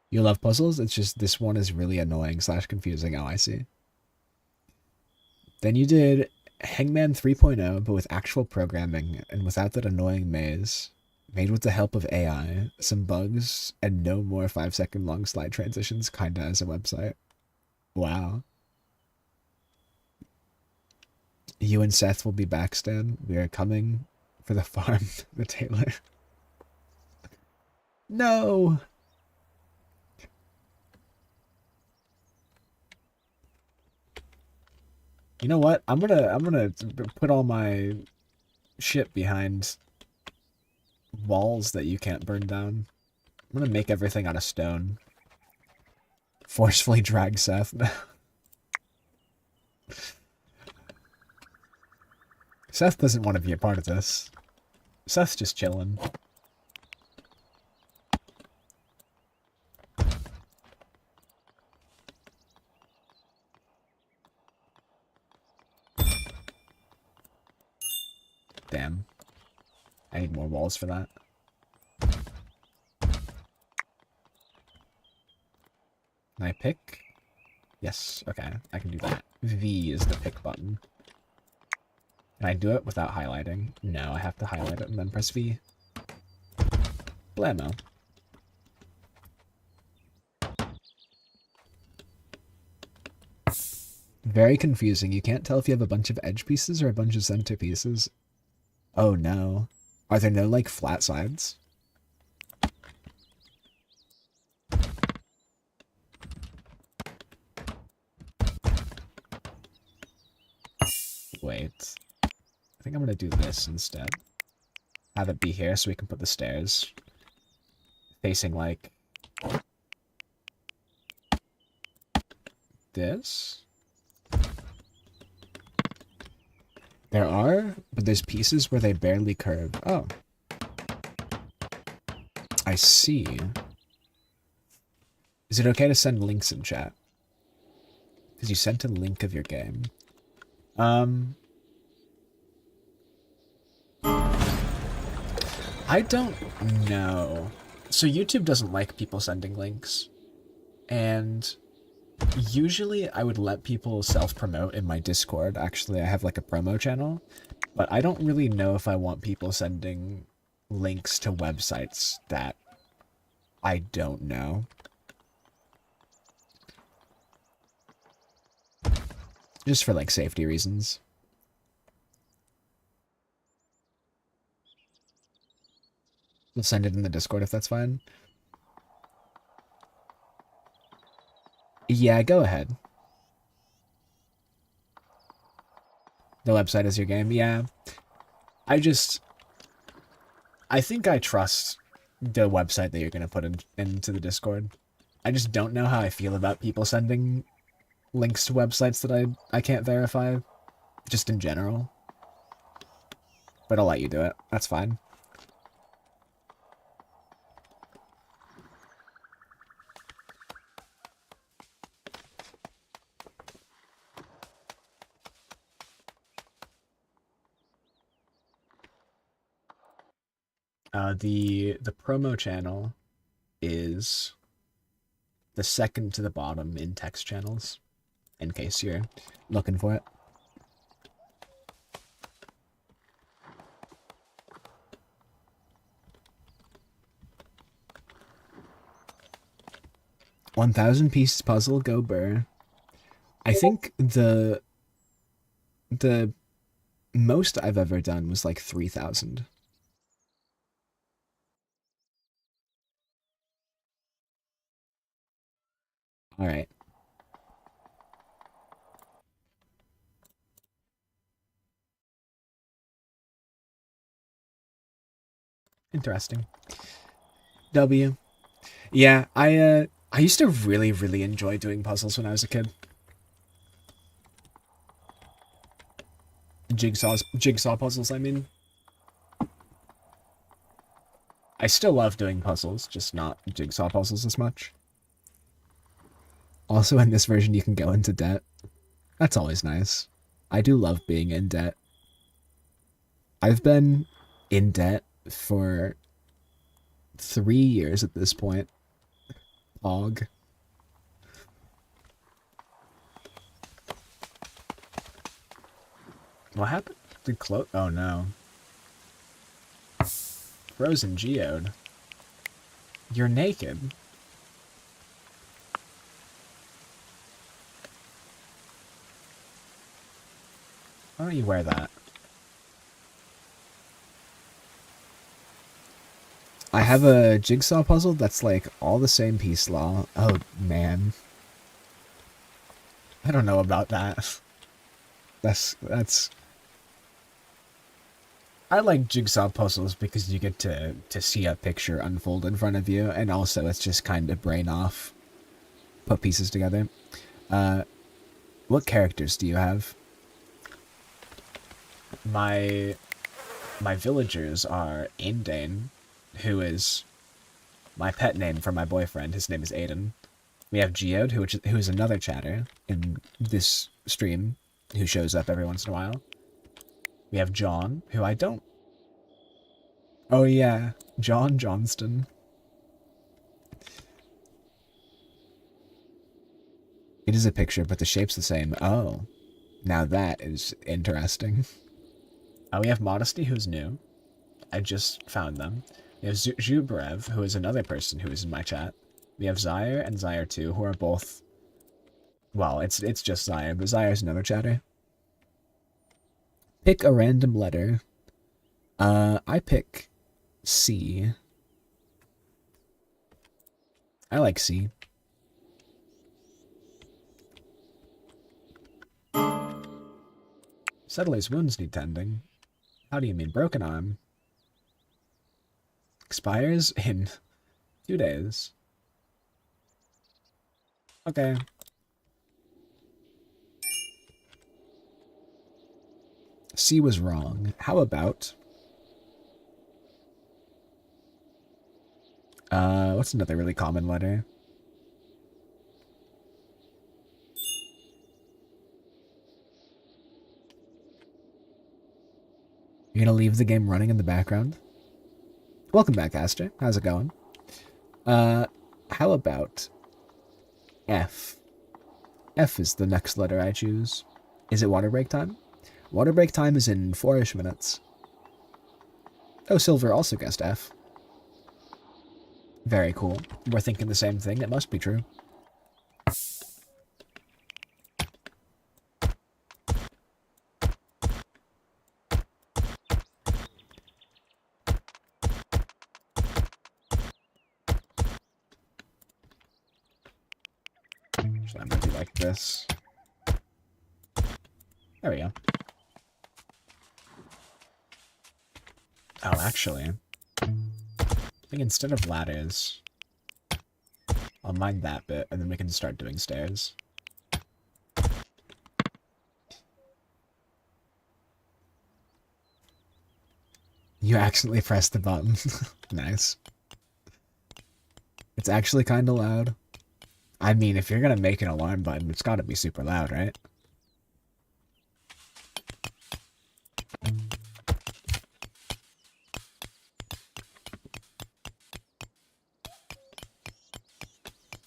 You love puzzles? It's just this one is really annoying / confusing. Oh, I see. Then you did Hangman 3.0, but with actual programming and without that annoying maze. Made with the help of AI, some bugs, and no more 5-second long slide transitions, kinda as a website. Wow. You and Seth will be back, Stan. We are coming for the farm, the Taylor. No! You know what? I'm gonna put all my shit behind walls that you can't burn down. I'm gonna make everything out of stone. Forcefully drag Seth. Seth doesn't want to be a part of this. Seth's just chilling. Damn. I need more walls for that. Can I pick? Yes, okay, I can do that. V is the pick button. Can I do it without highlighting? No, I have to highlight it and then press V. Blammo. Very confusing. You can't tell if you have a bunch of edge pieces or a bunch of center pieces. Oh no. Are there no, like, flat sides? Wait. I think I'm gonna do this instead. Have it be here so we can put the stairs facing, like, this. There are, but there's pieces where they barely curve. Oh. I see. Is it okay to send links in chat? Because you sent a link of your game. I don't know. So YouTube doesn't like people sending links. And Usually I would let people self-promote in my Discord. Actually, I have like a promo channel, but I don't really know if I want people sending links to websites that I don't know. Just for like safety reasons. We'll send it in the Discord if that's fine. Yeah, go ahead. The website is your game. Yeah. I think I trust the website that you're going to put into the Discord. I just don't know how I feel about people sending links to websites that I can't verify, just in general. But I'll let you do it. That's fine. The promo channel is the second to the bottom in text channels, in case you're looking for it. $1,000 pieces puzzle, go burr. I think the most I've ever done was like 3,000. All right. Interesting. W. Yeah, I used to really enjoy doing puzzles when I was a kid. Jigsaw puzzles, I mean. I still love doing puzzles, just not jigsaw puzzles as much. Also, in this version, you can go into debt. That's always nice. I do love being in debt. I've been in debt for 3 years at this point. Og. What happened? Did close? Oh no. Frozen Geode. You're naked. Why don't you wear that? I have a jigsaw puzzle that's like all the same piece law. Oh man. I don't know about that. That's I like jigsaw puzzles because you get to see a picture unfold in front of you, and also it's just kind of brain off. Put pieces together. What characters do you have? My villagers are Aindane, who is my pet name for my boyfriend. His name is Aiden. We have Geode, who is another chatter in this stream, who shows up every once in a while. We have John, who I don't... Oh yeah, John Johnston. It is a picture, but the shape's the same. Oh, now that is interesting. We have Modesty, who's new. I just found them. We have Zubrev, who is another person who is in my chat. We have Zyre and Zyre 2, who are both... Well, it's just Zyre, but Zyre's another chatter. Pick a random letter. I pick C. I like C. Settler's wounds need tending. How do you mean broken arm? Expires in 2 days. Okay. C was wrong. How about... what's another really common letter? You're gonna leave the game running in the background? Welcome back, Aster. How's it going? How about F? F is the next letter I choose. Is it water break time? Water break time is in 4-ish minutes. Oh, Silver also guessed F. Very cool. We're thinking the same thing. It must be true. So I'm gonna do like this. There we go. Oh, actually, I think instead of ladders, I'll mine that bit, and then we can start doing stairs. You accidentally pressed the button. Nice. It's actually kind of loud. I mean, if you're gonna make an alarm button, it's gotta be super loud, right?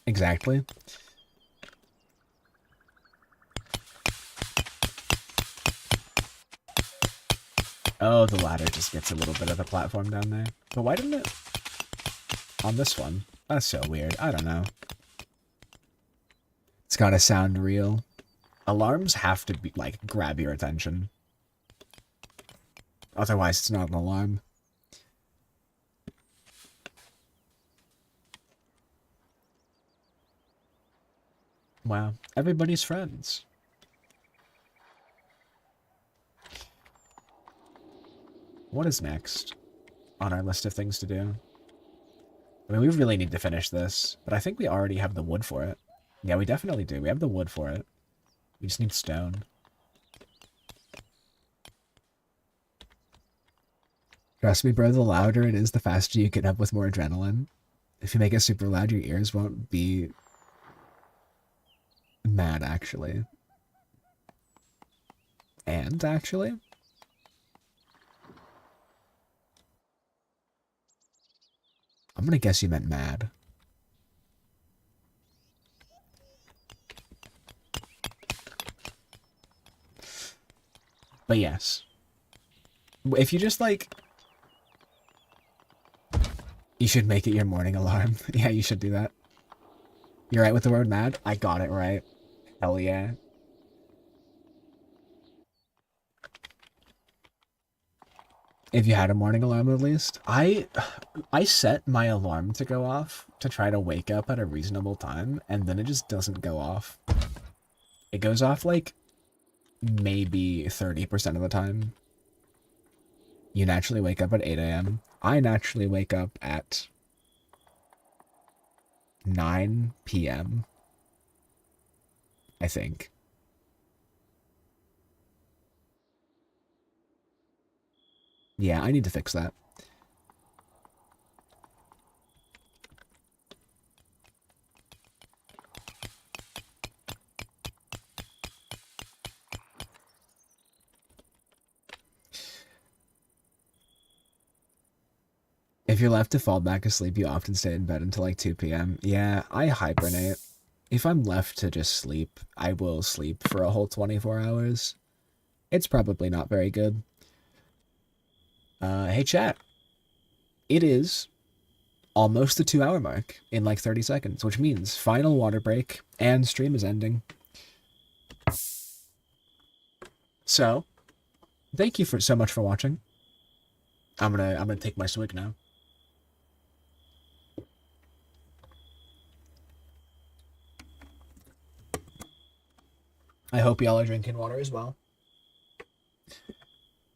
Exactly. Oh, the ladder just gets a little bit of the platform down there. But why didn't it... On this one? That's so weird. I don't know. It's gotta sound real. Alarms have to be, like, grab your attention. Otherwise, it's not an alarm. Wow. Everybody's friends. What is next on our list of things to do? I mean, we really need to finish this, but I think we already have the wood for it. Yeah, we definitely do. We have the wood for it. We just need stone. Trust me, bro, the louder it is, the faster you get up with more adrenaline. If you make it super loud, your ears won't be mad, actually. And, actually? I'm gonna guess you meant mad. But yes. If you just, like... You should make it your morning alarm. Yeah, you should do that. You're right with the word mad? I got it right. Hell yeah. If you had a morning alarm at least. I set my alarm to go off to try to wake up at a reasonable time, and then it just doesn't go off. It goes off like maybe 30% of the time. You naturally wake up at 8 a.m. I naturally wake up at 9 p.m. I think. Yeah, I need to fix that. If you're left to fall back asleep, you often stay in bed until like 2 p.m. Yeah, I hibernate. If I'm left to just sleep, I will sleep for a whole 24 hours. It's probably not very good. Hey chat. It is almost the 2-hour mark in like 30 seconds, which means final water break and stream is ending. So, thank you so much for watching. I'm gonna take my swig now. I hope y'all are drinking water as well.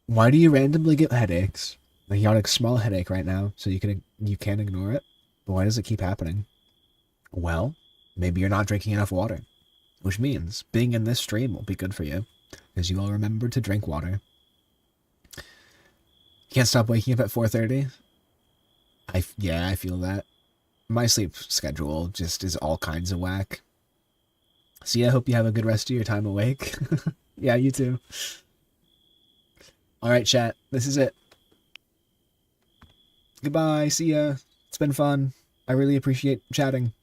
Why do you randomly get headaches? Like, you got a small headache right now, so you can't ignore it. But why does it keep happening? Well, maybe you're not drinking enough water, which means being in this stream will be good for you, because you will remember to drink water. Can't stop waking up at 4:30. Yeah, I feel that. My sleep schedule just is all kinds of whack. So yeah, I hope you have a good rest of your time awake. Yeah, you too. Alright, chat. This is it. Goodbye. See ya. It's been fun. I really appreciate chatting.